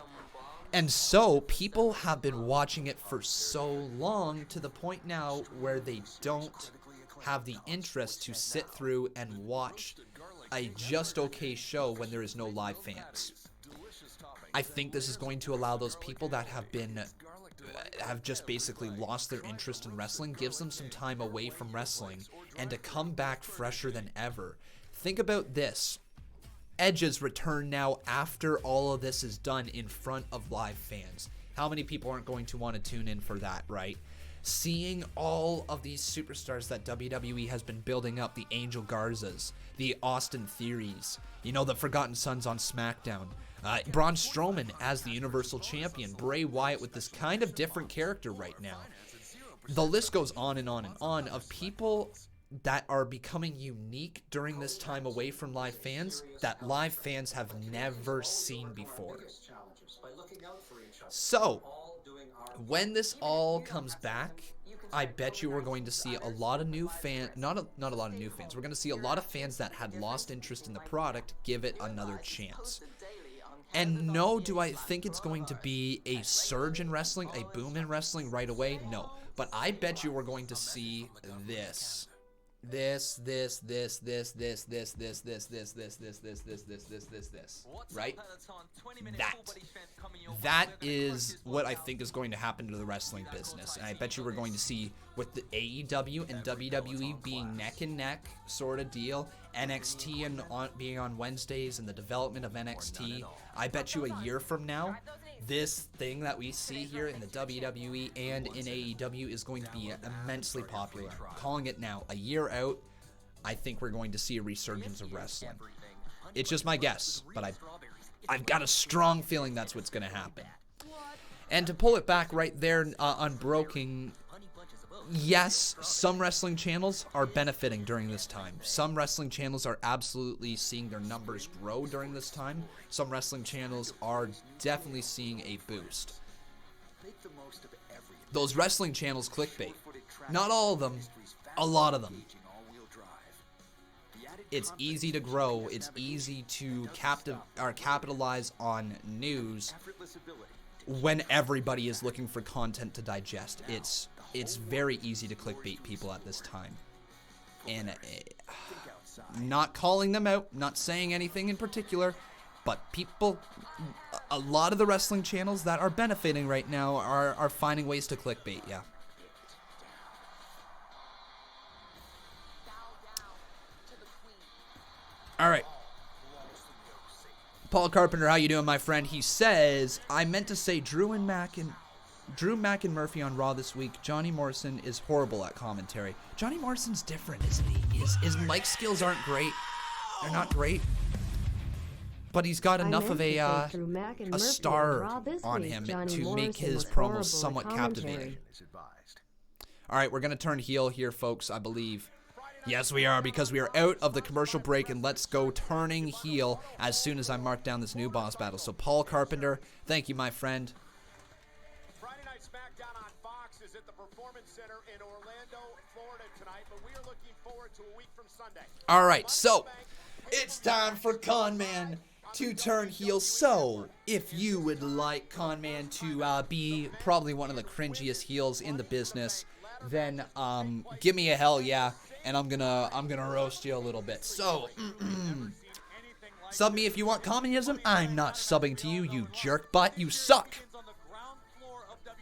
And so people have been watching it for so long to the point now where they don't have the interest to sit through and watch a just okay show when there is no live fans. I think this is going to allow those people that have just basically lost their interest in wrestling, gives them some time away from wrestling, and to come back fresher than ever. Think about this. Edge's return now after all of this is done in front of live fans. How many people aren't going to want to tune in for that, right? Seeing all of these superstars that WWE has been building up, the Angel Garzas, the Austin Theories, the Forgotten Sons on SmackDown, Braun Strowman as the Universal Champion, Bray Wyatt with this kind of different character right now. The list goes on and on and on of people that are becoming unique during this time away from live fans that live fans have never seen before. So, when this all comes back, I bet you we're going to see a lot of new fans, not a lot of new fans, we're going to see a lot of fans that had lost interest in the product give it another chance. And no, do I think it's going to be a surge in wrestling, a boom in wrestling right away? No. But I bet you we're going to see this this, right? That is what I think is going to happen to the wrestling business. And I bet you we're going to see with the AEW and WWE being neck and neck sort of deal, NXT and being on Wednesdays and the development of NXT. I bet you a year from now, this thing that we see here in the WWE and in AEW is going to be immensely popular. I'm calling it now. A year out, I think we're going to see a resurgence of wrestling. It's just my guess, but I've got a strong feeling that's what's going to happen. And to pull it back right there on Broken, yes, some wrestling channels are benefiting during this time. Some wrestling channels are absolutely seeing their numbers grow during this time. Some wrestling channels are definitely seeing a boost. Those wrestling channels clickbait. Not all of them, a lot of them. It's easy to grow. It's easy to capitalize on news when everybody is looking for content to digest. It's very easy to clickbait people at this time. And not calling them out, not saying anything in particular, but people, a lot of the wrestling channels that are benefiting right now are finding ways to clickbait, yeah. All right. Paul Carpenter, how you doing, my friend? He says, I meant to say Drew McIntyre on Raw this week. Johnny Morrison is horrible at commentary. Johnny Morrison's different, isn't he? His mic skills aren't great. They're not great. But he's got enough of a star on him to make his promos somewhat captivating. All right, we're going to turn heel here, folks, I believe. Yes, we are, because we are out of the commercial break, and let's go turning heel as soon as I mark down this new boss battle. So, Paul Carpenter, thank you, my friend. Friday Night Smackdown on Fox is at the Performance Center in Orlando, Florida tonight, but we are looking forward to a week from Sunday. All right, so it's time for Conman to turn heel. So, if you would like Conman to be probably one of the cringiest heels in the business, then give me a hell yeah. And I'm gonna roast you a little bit. So, sub me if you want communism. I'm not subbing to you, you jerk butt. You suck.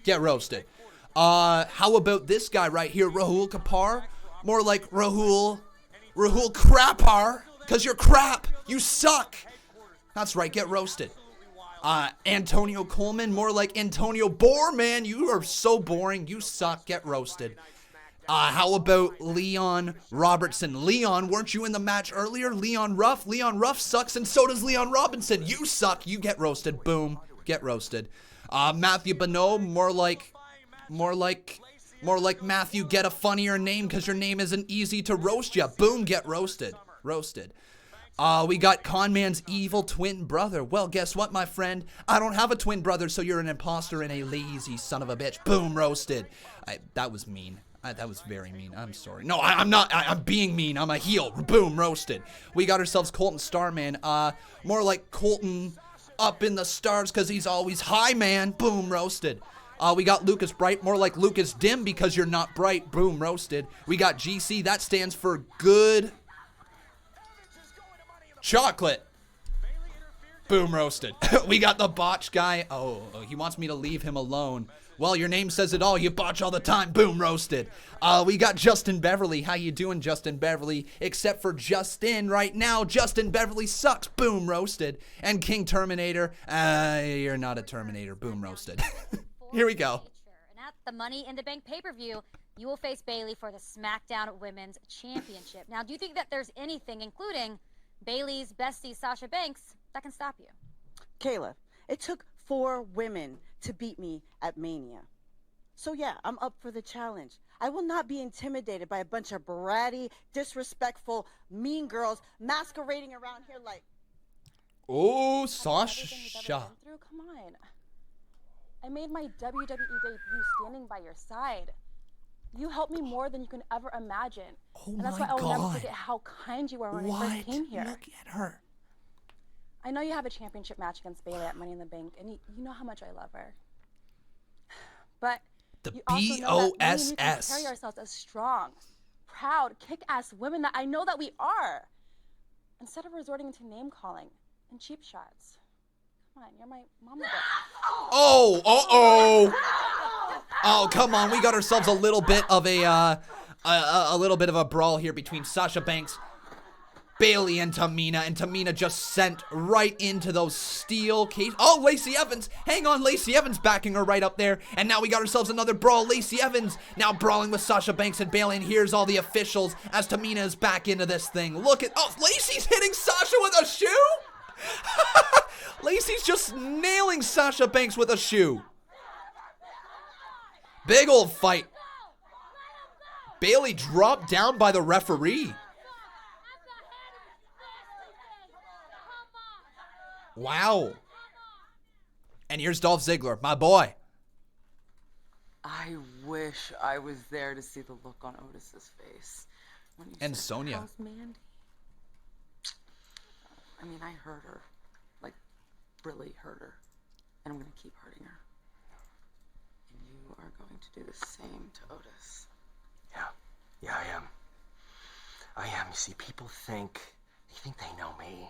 Get roasted. How about this guy right here, Rahul Kapar? More like Rahul Crapar, because you're crap. You suck. That's right, get roasted. Antonio Coleman, more like Antonio Bohr, man. You are so boring. You suck. Get roasted. How about Leon Robertson? Leon, weren't you in the match earlier? Leon Ruff? Leon Ruff sucks, and so does Leon Robinson. You suck. You get roasted. Boom. Get roasted. Matthew Bonneau, more like Matthew, get a funnier name because your name isn't easy to roast ya. Boom. Get roasted. Roasted. We got Conman's evil twin brother. Well, guess what, my friend? I don't have a twin brother, so you're an imposter and a lazy son of a bitch. Boom. Roasted. That was mean. That was very mean. I'm sorry. No, I'm not. I'm being mean. I'm a heel. Boom, roasted. We got ourselves Colton Starman. More like Colton up in the stars because he's always high, man. Boom, roasted. We got Lucas Bright. More like Lucas Dim because you're not bright. Boom, roasted. We got GC. That stands for good chocolate. Boom, roasted. We got the botch guy. Oh, he wants me to leave him alone. Well, your name says it all. You botch all the time. Boom, roasted. We got Justin Beverly. How you doing, Justin Beverly? Except for Justin right now. Justin Beverly sucks. Boom, roasted. And King Terminator. You're not a Terminator. Boom, roasted. Here we go. And at the Money in the Bank pay-per-view, you will face Bayley for the SmackDown Women's Championship. Now, do you think that there's anything, including Bayley's bestie Sasha Banks, that can stop you? Kayla, it took 4 women to beat me at Mania. So yeah, I'm up for the challenge. I will not be intimidated by a bunch of bratty, disrespectful, mean girls masquerading around here like... Oh, Sasha. Come on. I made my WWE debut standing by your side. You helped me more than you can ever imagine. Oh, and that's my why I'll never God. forget how kind you were when I first came here. Look at her. I know you have a championship match against Bayley at Money in the Bank, and you know how much I love her. But the you also know that me and you can BOSS. carry ourselves as strong, proud, kick-ass women that I know that we are, instead of resorting to name-calling and cheap shots. Come on, you're my mama. Oh, oh, come on. We got ourselves a little bit of a brawl here between Sasha Banks, Bayley, and Tamina just sent right into those steel cages. Oh, Lacey Evans. Hang on, Lacey Evans backing her right up there. And now we got ourselves another brawl. Lacey Evans now brawling with Sasha Banks and Bayley. And here's all the officials as Tamina is back into this thing. Look at, oh, Lacey's hitting Sasha with a shoe? Lacey's just nailing Sasha Banks with a shoe. Big old fight. Bayley dropped down by the referee. Wow. And here's Dolph Ziggler, my boy. I wish I was there to see the look on Otis's face. When he And said, Sonya. "How's Mandy?" I mean, I hurt her. Like, really hurt her. And I'm going to keep hurting her. And you are going to do the same to Otis. Yeah, I am. I am. You see, people think they know me.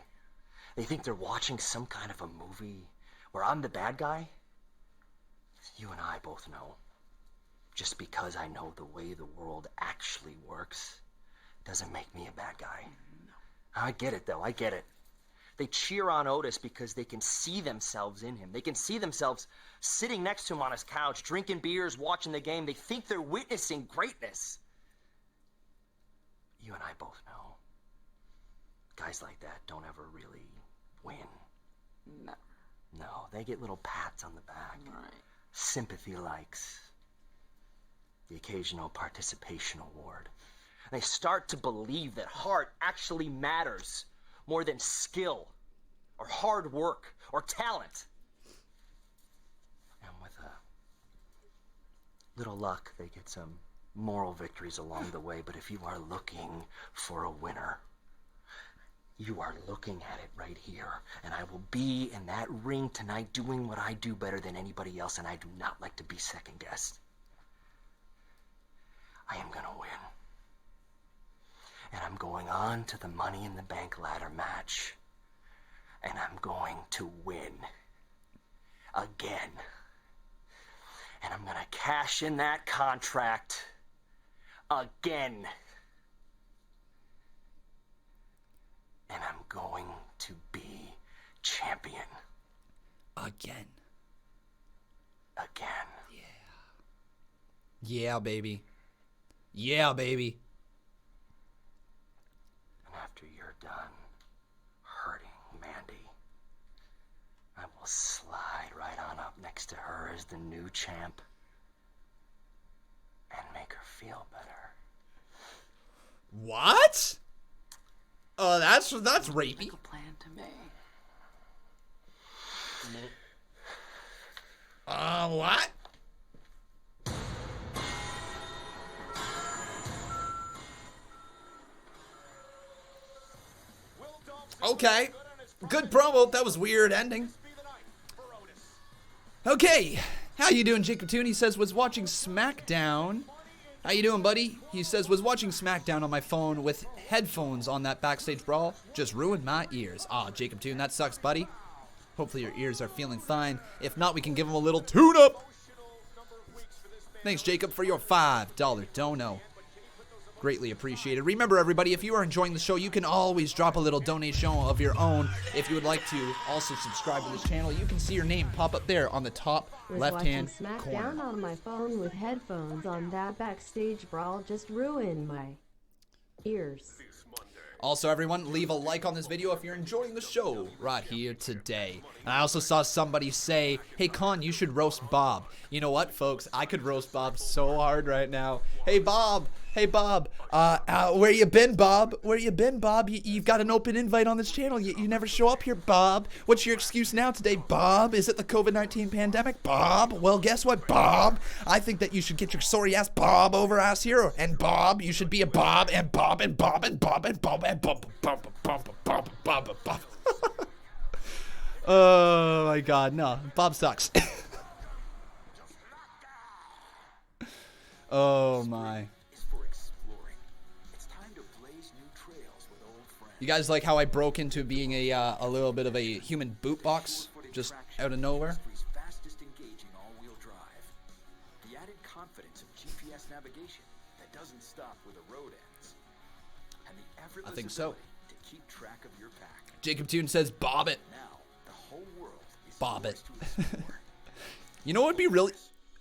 They think they're watching some kind of a movie where I'm the bad guy. You and I both know. Just because I know the way the world actually works doesn't make me a bad guy. No. I get it, though. I get it. They cheer on Otis because they can see themselves in him. They can see themselves sitting next to him on his couch, drinking beers, watching the game. They think they're witnessing greatness. You and I both know. Guys like that don't ever really win. Never. No, they get little pats on the back. Right. Sympathy likes. The occasional participation award. They start to believe that heart actually matters more than skill or hard work or talent. And with a little luck, they get some moral victories along the way. But if you are looking for a winner, you are looking at it right here. And I will be in that ring tonight doing what I do better than anybody else, and I do not like to be second guessed. I am gonna win. And I'm going on to the Money in the Bank ladder match. And I'm going to win. Again. And I'm gonna cash in that contract. Again. And I'm going to be champion. Again. Again. Yeah, baby. Yeah, baby. And after you're done hurting Mandy, I will slide right on up next to her as the new champ and make her feel better. What? Oh, that's rapey. Like a plan to me. What? Okay. Good promo. That was weird ending. Okay. How you doing, Jacob Toon? He says, was watching SmackDown. How you doing, buddy? He says, was watching SmackDown on my phone with headphones on that backstage brawl. Just ruined my ears. Aw, Jacob Toon, that sucks, buddy. Hopefully your ears are feeling fine. If not, we can give them a little tune-up. Thanks, Jacob, for your $5 dono. Greatly appreciated. Remember, everybody, if you are enjoying the show, you can always drop a little donation of your own. If you would like to also subscribe to this channel, you can see your name pop up there on the top left-hand corner. SmackDown on my phone with headphones on that backstage brawl just ruined my ears. Also, everyone, leave a like on this video if you're enjoying the show right here today. And I also saw somebody say, hey, Con, you should roast Bob. You know what, folks? I could roast Bob so hard right now. Hey, Bob. Hey, Bob. Where you been, Bob? Where you been, Bob? You've got an open invite on this channel. You never show up here, Bob. What's your excuse now today, Bob? Is it the COVID-19 pandemic, Bob? Well, guess what, Bob? I think that you should get your sorry ass Bob over ass here. And Bob, you should be a Bob and Bob and Bob and Bob and Bob and Bob and Bob. Oh my God, no, Bob sucks. Oh my. Is for exploring, You guys like how I broke into being a little bit of a human boot box just out of nowhere? Fastest engaging all-wheel drive. The added confidence of GPS navigation that doesn't stop where the road ends. And the effortless I think so. ability to keep track of your pack. Jacob Toon says, Bob it. Now, the whole world is Bob it. yours to explore. You know what would be really...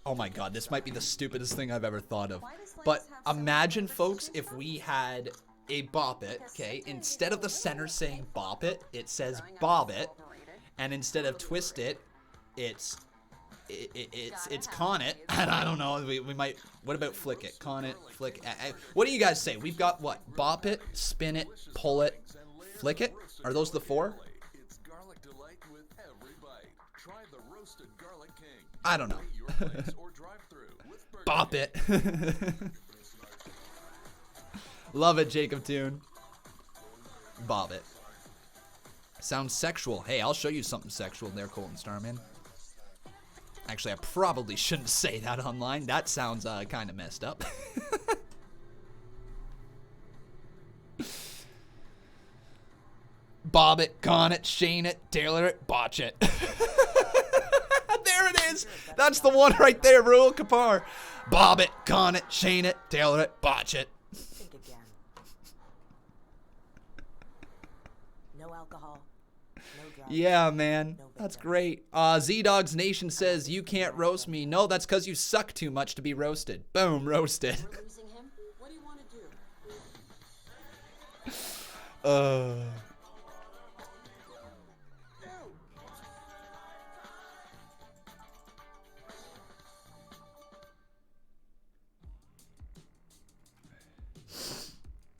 Oh my god, this might be the stupidest thing I've ever thought of. But imagine, folks, if we had a Bop It, okay? Instead of the center saying Bop It, it says Bob It. And instead of Twist It, it's Con It. And I don't know, we might... What about Flick It? Con It, Flick It. What do you guys say? We've got what? Bop It, Spin It, Pull It, Flick It? Are those the 4? It's garlic delight with every bite. Try the roasted garlic king. I don't know. Bop it. Love it, Jacob Toon. Bob it. Sounds sexual. Hey, I'll show you something sexual there, Colton Starman. Actually, I probably shouldn't say that online. That sounds kind of messed up. Bob it, con it, Shane it, tailor it, botch it. There it is. That's the one right there, Rule Kapar. Bob it, con it, Shane it, tailor it, botch it. Think again. No alcohol. No drugs. Yeah, man. That's great. Z-Dogs Nation says, you can't roast me. No, that's because you suck too much to be roasted. Boom, roasted. We're losing him? What do you want to do?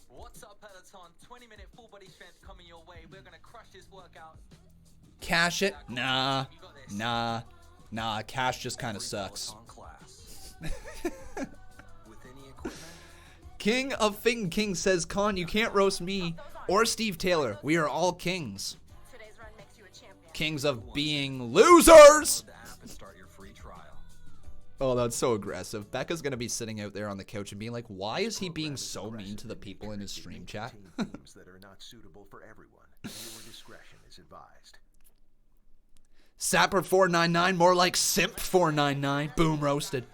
What's up, Peloton? 20-minute full body strength coming your way. We're gonna crush this workout. Cash it? Nah. Cash just kind of sucks. King of Fing King says, Con, you can't roast me or Steve Taylor. We are all kings. Kings of being losers! Oh, that's so aggressive. Becca's gonna be sitting out there on the couch and being like, why is he being so mean to the people in his stream chat? Themes that are not suitable for everyone. Viewer discretion is advised. Sapper 499, more like Simp 499. Boom, roasted.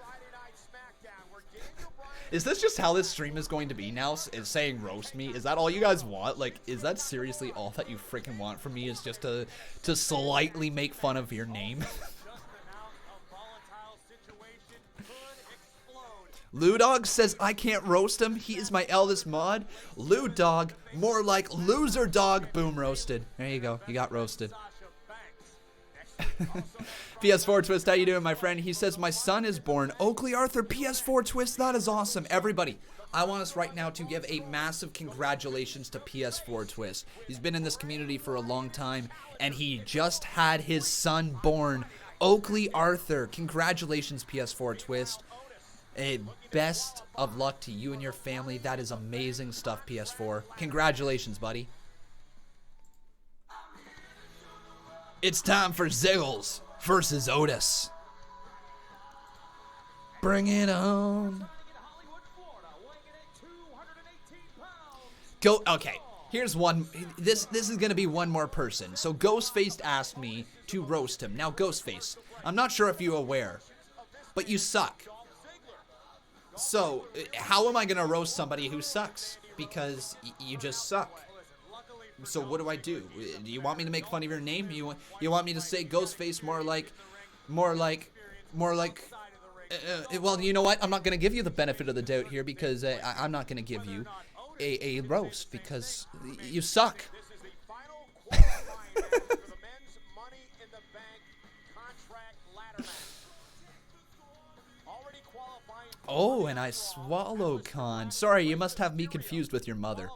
Is this just how this stream is going to be now? Is saying roast me? Is that all you guys want? Like, is that seriously all that you freaking want from me? Is just to slightly make fun of your name? Lou Dog says, I can't roast him. He is my eldest mod. Lou Dog, more like loser dog. Boom, roasted. There you go. You got roasted. PS4 Twist, how you doing, my friend? He says, my son is born. Oakley Arthur, PS4 Twist, that is awesome. Everybody, I want us right now to give a massive congratulations to PS4 Twist. He's been in this community for a long time, and he just had his son born. Oakley Arthur, congratulations, PS4 Twist. A best of luck to you and your family. That is amazing stuff, PS4. Congratulations, buddy. It's time for Ziggles versus Otis. Bring it on. Go. Okay. Here's one. This is gonna be one more person. So Ghostface asked me to roast him. Now, Ghostface, I'm not sure if you're aware, but you suck. So, how am I going to roast somebody who sucks? Because you just suck. So what do I do? Do you want me to make fun of your name? You want me to say Ghostface more like, well, you know what? I'm not going to give you the benefit of the doubt here because I'm not going to give you a roast because you suck. Oh, and I swallow Con. Sorry, you must have me confused with your mother.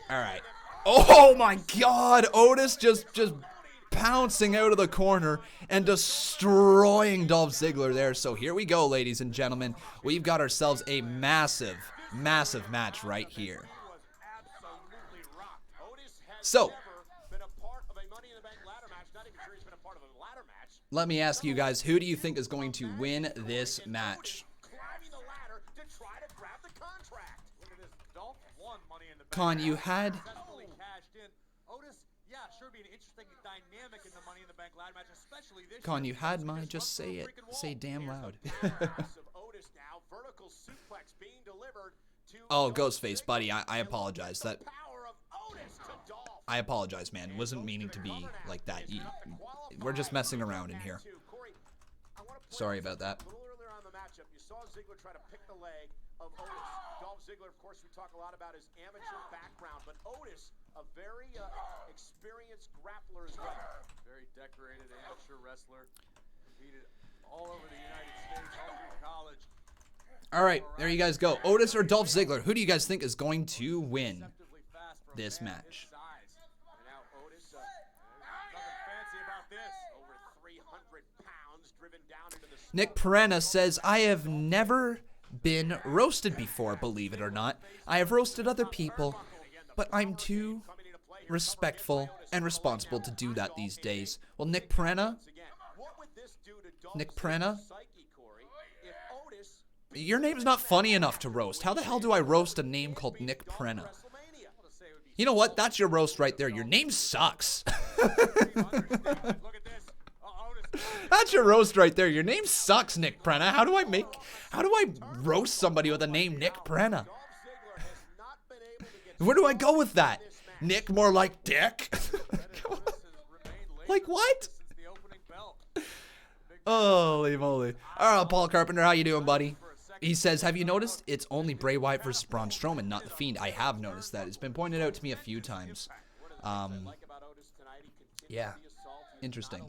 Alright. Oh my god! Otis just pouncing out of the corner and destroying Dolph Ziggler there. So here we go, ladies and gentlemen. We've got ourselves a massive, massive match right here. So, let me ask you guys, who do you think is going to win this match? Con, you had... Con, you had my just say it. Say damn loud. Oh, Ghostface, buddy, I apologize. I apologize, man. Wasn't meaning to be like that. We're just messing around in here. Sorry about that. A little earlier on in the matchup, you saw Ziggler try to pick the leg of Otis. Dolph Ziggler, of course, we talk a lot about his amateur background, but Otis, a very experienced grappler as well. Very decorated amateur wrestler. Competed all over the United States, all through college. All right, there you guys go. Otis or Dolph Ziggler, who do you guys think is going to win this match? And now Otis, nothing fancy about this. Over 300 pounds driven down into the Nick Perenna says, I have never been roasted before, believe it or not. I have roasted other people, but I'm too respectful and responsible to do that these days. Well, Nick Perenna, your name's not funny enough to roast. How the hell do I roast a name called Nick Perenna? You know what? That's your roast right there. Your name sucks. That's your roast right there. Your name sucks, Nick Perenna. How do I roast somebody with a name Nick Perenna? Where do I go with that? Nick more like Dick? Like what? Holy moly. All right, Paul Carpenter, how you doing, buddy? He says, have you noticed it's only Bray Wyatt versus Braun Strowman, not The Fiend? I have noticed that. It's been pointed out to me a few times. Yeah. Interesting.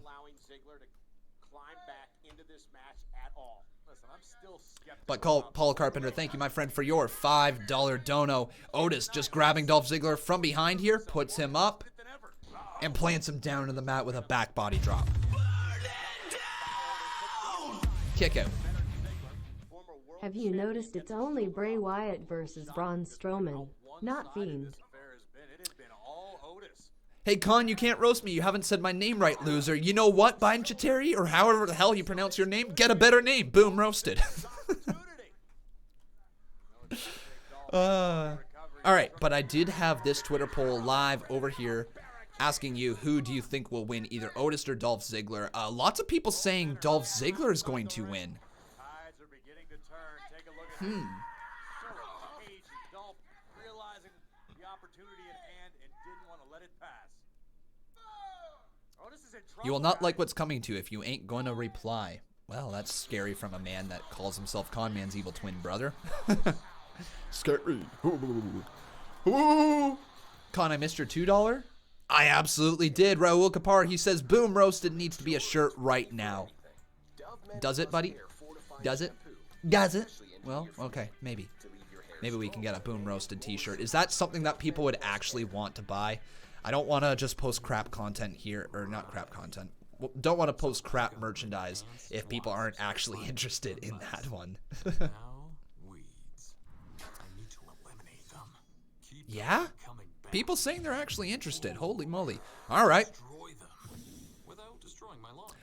But Paul Carpenter, thank you, my friend, for your $5 dono. Otis just grabbing Dolph Ziggler from behind here, puts him up, and plants him down to the mat with a back body drop. Kick out. Have you noticed it's only Bray Wyatt versus Braun Strowman, not Fiend? Hey, Con, you can't roast me. You haven't said my name right, loser. You know what, Biden Chateri, or however the hell you pronounce your name? Get a better name. Boom, roasted. All right, but I did have this Twitter poll live over here asking you, who do you think will win, either Otis or Dolph Ziggler? Lots of people saying Dolph Ziggler is going to win. You will not like what's coming to you if you ain't gonna reply. Well, that's scary from a man that calls himself Conman's evil twin brother. Scary. Ooh. Con, I missed your $2? I absolutely did. Raul Kapar, he says, boom, roasted needs to be a shirt right now. Does it, buddy? Does it? Does it? Well, okay, maybe. Maybe we can get a boom roasted t-shirt. Is that something that people would actually want to buy? I don't want to just post crap content here, or not crap content. Don't want to post crap merchandise if people aren't actually interested in that one. Yeah? People saying they're actually interested. Holy moly. All right.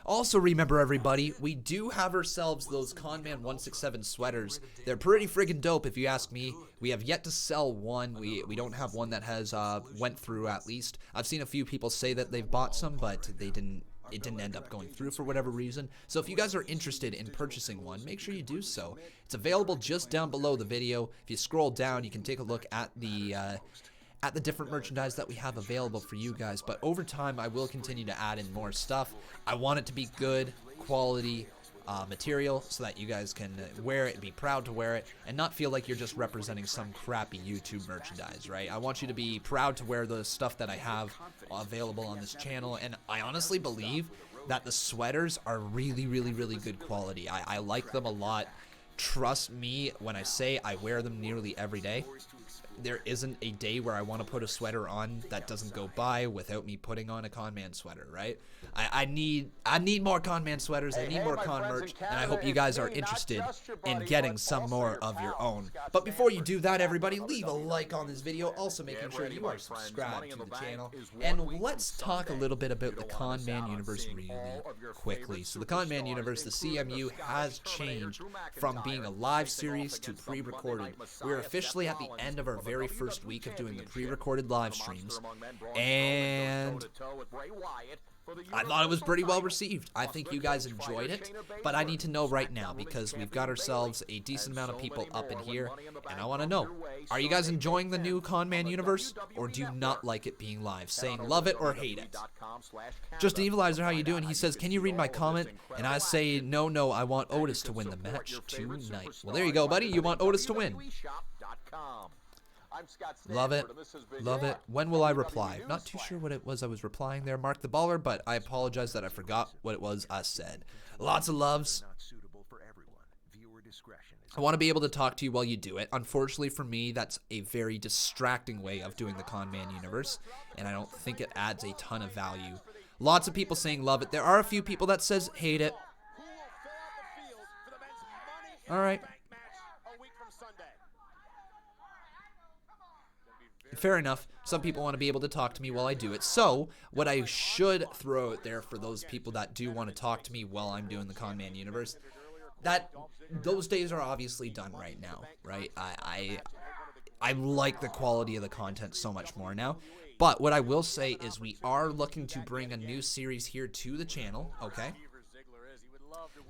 Also, remember, everybody, we do have ourselves those Conman167 sweaters. They're pretty friggin' dope, if you ask me. We have yet to sell one. We don't have one that has went through, at least. I've seen a few people say that they've bought some, but it didn't end up going through for whatever reason. So if you guys are interested in purchasing one, make sure you do so. It's available just down below the video. If you scroll down, you can take a look at the different merchandise that we have available for you guys. But over time, I will continue to add in more stuff. I want it to be good quality material so that you guys can wear it and be proud to wear it and not feel like you're just representing some crappy YouTube merchandise, right? I want you to be proud to wear the stuff that I have available on this channel, and I honestly believe that the sweaters are really, really, really good quality. I like them a lot. Trust me when I say I wear them nearly every day. There isn't a day where I want to put a sweater on that doesn't go by without me putting on a Conman sweater, right? I need more Conman sweaters. I need more Con merch, and I hope you guys are interested in getting some more of your own. But before you do that, everybody, leave a like on this video. Also, making sure you are subscribed to the channel. And let's talk a little bit about the Conman universe really quickly. So the Conman universe, the CMU, has changed from being a live series to pre-recorded. We're officially at the end of our very first week of doing the pre-recorded live streams, and I thought it was pretty well received. I think you guys enjoyed it, but I need to know right now because we've got ourselves a decent amount of people up in here, and I want to know, are you guys enjoying the new Conman universe, or do you not like it being live? Saying love it or hate it. Just an Evilizer, how you doing? He says, can you read my comment? And I say, no, I want Otis to win the match tonight. Well, there you go, buddy. You want Otis to win. Love it. Love it. When will I reply? Not too sure what it was I was replying there, Mark the Baller, but I apologize that I forgot what it was I said. Lots of loves. I want to be able to talk to you while you do it. Unfortunately for me, that's a very distracting way of doing the Conman universe, and I don't think it adds a ton of value. Lots of people saying love it. There are a few people that says hate it. All right. Fair enough. Some people want to be able to talk to me while I do it. So, what I should throw out there for those people that do want to talk to me while I'm doing the Conman universe, that those days are obviously done right now, right? I like the quality of the content so much more now. But what I will say is we are looking to bring a new series here to the channel, okay?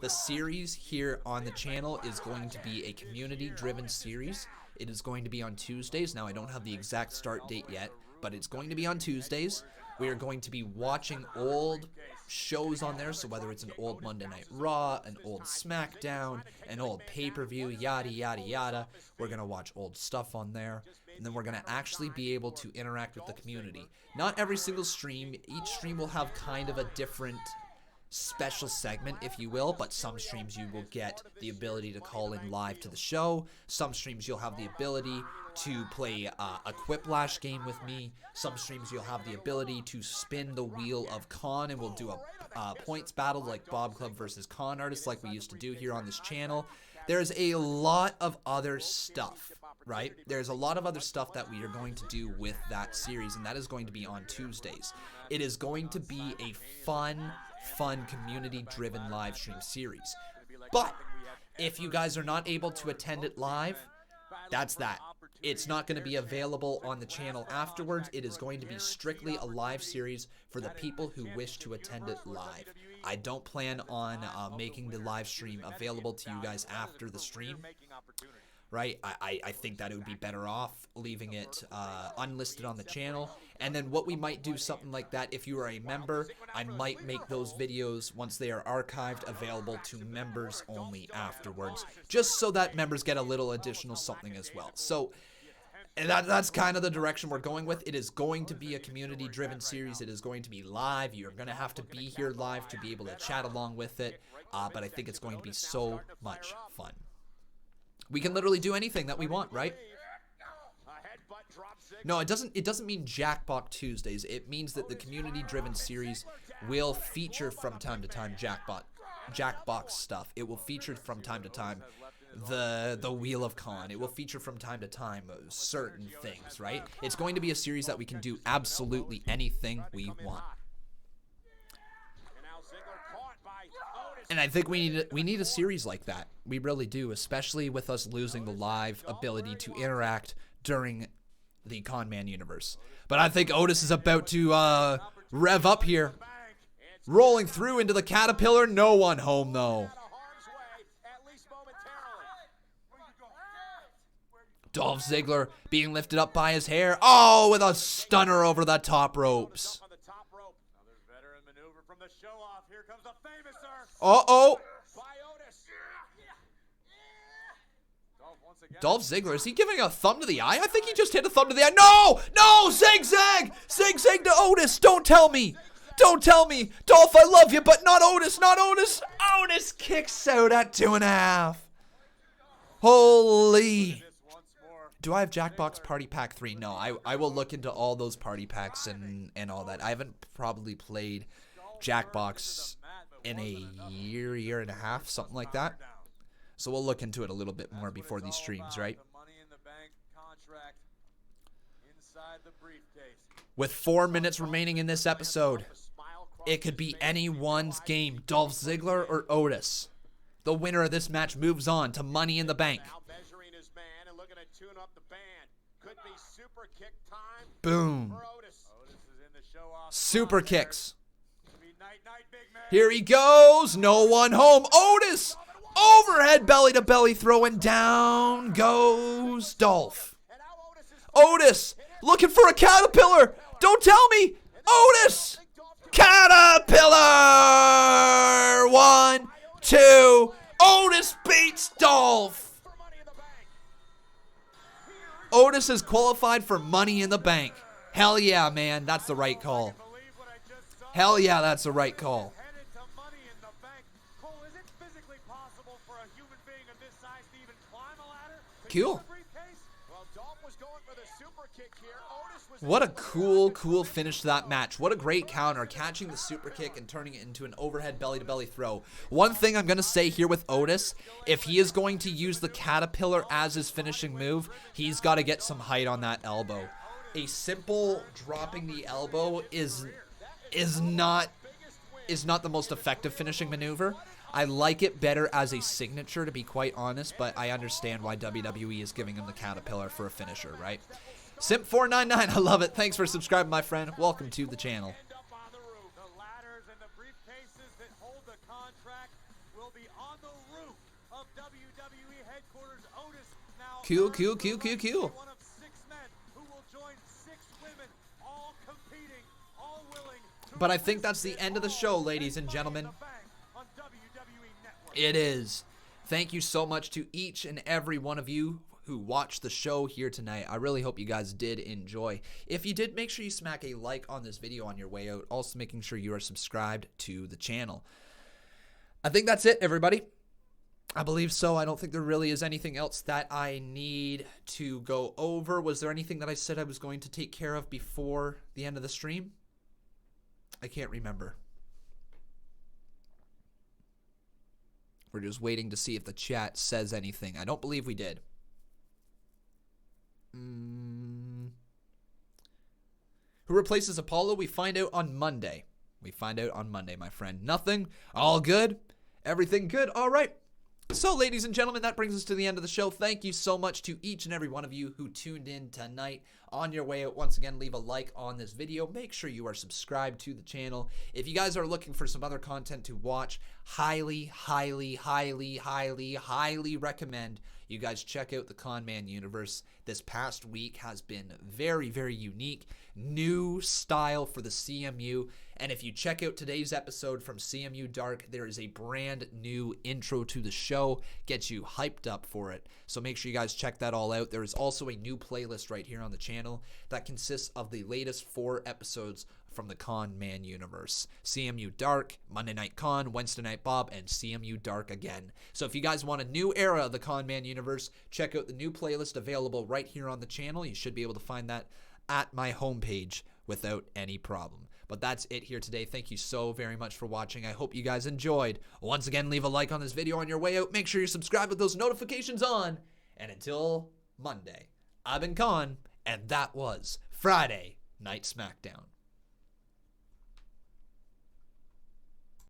The series here on the channel is going to be a community-driven series. It is going to be on Tuesdays. Now, I don't have the exact start date yet, but it's going to be on Tuesdays. We are going to be watching old shows on there, so whether it's an old Monday Night Raw, an old Smackdown, an old pay-per-view, yada, yada, yada. We're going to watch old stuff on there, and then we're going to actually be able to interact with the community. Not every single stream. Each stream will have kind of a different special segment, if you will, but some streams you will get the ability to call in live to the show. Some streams you'll have the ability to play a Quiplash game with me. Some streams you'll have the ability to spin the wheel of Con, and we'll do a points battle like Bob Club versus Con Artist like we used to do here on this channel. There's a lot of other stuff, right? There's a lot of other stuff that we are going to do with that series, and that is going to be on Tuesdays. It is going to be a fun community-driven live stream series. But if you guys are not able to attend it live, that's that. It's not going to be available on the channel afterwards. It is going to be strictly a live series for the people who wish to attend it live. I don't plan on making the live stream available to you guys after the stream. Right? I think that it would be better off leaving it unlisted on the channel. And then what we might do something like that, if you are a member, I might make those videos, once they are archived, available to members only afterwards, just so that members get a little additional something as well. So and that's kind of the direction we're going with. It is going to be a community-driven series. It is going to be live. You're going to have to be here live to be able to chat along with it. But I think it's going to be so much fun. We can literally do anything that we want, right? No, it doesn't mean Jackbox Tuesdays. It means that the community-driven series will feature from time to time Jackbox stuff. It will feature from time to time the Wheel of Con. It will feature from time to time certain things, right? It's going to be a series that we can do absolutely anything we want. And I think we need a series like that. We really do, especially with us losing the live ability to interact during the Conman universe. But I think Otis is about to rev up here. Rolling through into the Caterpillar. No one home, though. Dolph Ziggler being lifted up by his hair. Oh, with a stunner over the top ropes. Uh-oh. Dolph Ziggler, is he giving a thumb to the eye? I think he just hit a thumb to the eye. No! No! Zigzag! Zigzag to Otis! Don't tell me! Don't tell me! Dolph, I love you, but not Otis! Not Otis! Otis kicks out at 2.5. Holy! Do I have Jackbox Party Pack 3? No, I will look into all those party packs and all that. I haven't probably played Jackbox in a year and a half, something like that. So we'll look into it a little bit more before these streams, right? With 4 minutes remaining in this episode, it could be anyone's game, Dolph Ziggler or Otis. The winner of this match moves on to Money in the Bank. Now measuring his man and looking to tune up the band. Could be super kick time. Boom. For Otis. Otis is in the show off. Super kicks. Here he goes. No one home. Otis. Overhead belly to belly throw, and down goes Dolph. Otis looking for a caterpillar. Don't tell me. Otis. Caterpillar. 1, 2. Otis beats Dolph. Otis is qualified for Money in the Bank. Hell yeah, man. That's the right call. Hell yeah, that's the right call. Cool. What a cool finish to that match. What a great counter, catching the super kick and turning it into an overhead belly-to-belly throw. One thing I'm going to say here with Otis, if he is going to use the caterpillar as his finishing move, he's got to get some height on that elbow. A simple dropping the elbow is not the most effective finishing maneuver. I like it better as a signature, to be quite honest, but I understand why WWE is giving him the caterpillar for a finisher, right? Simp499, I love it. Thanks for subscribing, my friend. Welcome to the channel. Cool. But I think that's the end of the show, ladies and gentlemen. It is. Thank you so much to each and every one of you who watched the show here tonight. I really hope you guys did enjoy. If you did, make sure you smack a like on this video on your way out. Also making sure you are subscribed to the channel. I think that's it, everybody. I believe so. I don't think there really is anything else that I need to go over. Was there anything that I said I was going to take care of before the end of the stream? I can't remember. We're just waiting to see if the chat says anything. I don't believe we did. Who replaces Apollo? We find out on Monday. We find out on Monday, my friend. Nothing. All good. Everything good. All right. So, ladies and gentlemen, that brings us to the end of the show. Thank you so much to each and every one of you who tuned in tonight. On your way out, once again, leave a like on this video. Make sure you are subscribed to the channel. If you guys are looking for some other content to watch, highly recommend you guys check out the Conman universe. This past week has been very unique. New style for the CMU. And if you check out today's episode from CMU Dark, there is a brand new intro to the show. Gets you hyped up for it. So make sure you guys check that all out. There is also a new playlist right here on the channel that consists of the latest 4 episodes from the Conman universe. CMU Dark, Monday Night Con, Wednesday Night Bob, and CMU Dark again. So if you guys want a new era of the Conman universe, check out the new playlist available right here on the channel. You should be able to find that at my homepage without any problem. But that's it here today. Thank you so very much for watching. I hope you guys enjoyed. Once again, leave a like on this video on your way out. Make sure you're subscribed with those notifications on. And until Monday, I've been Con, and that was Friday Night Smackdown.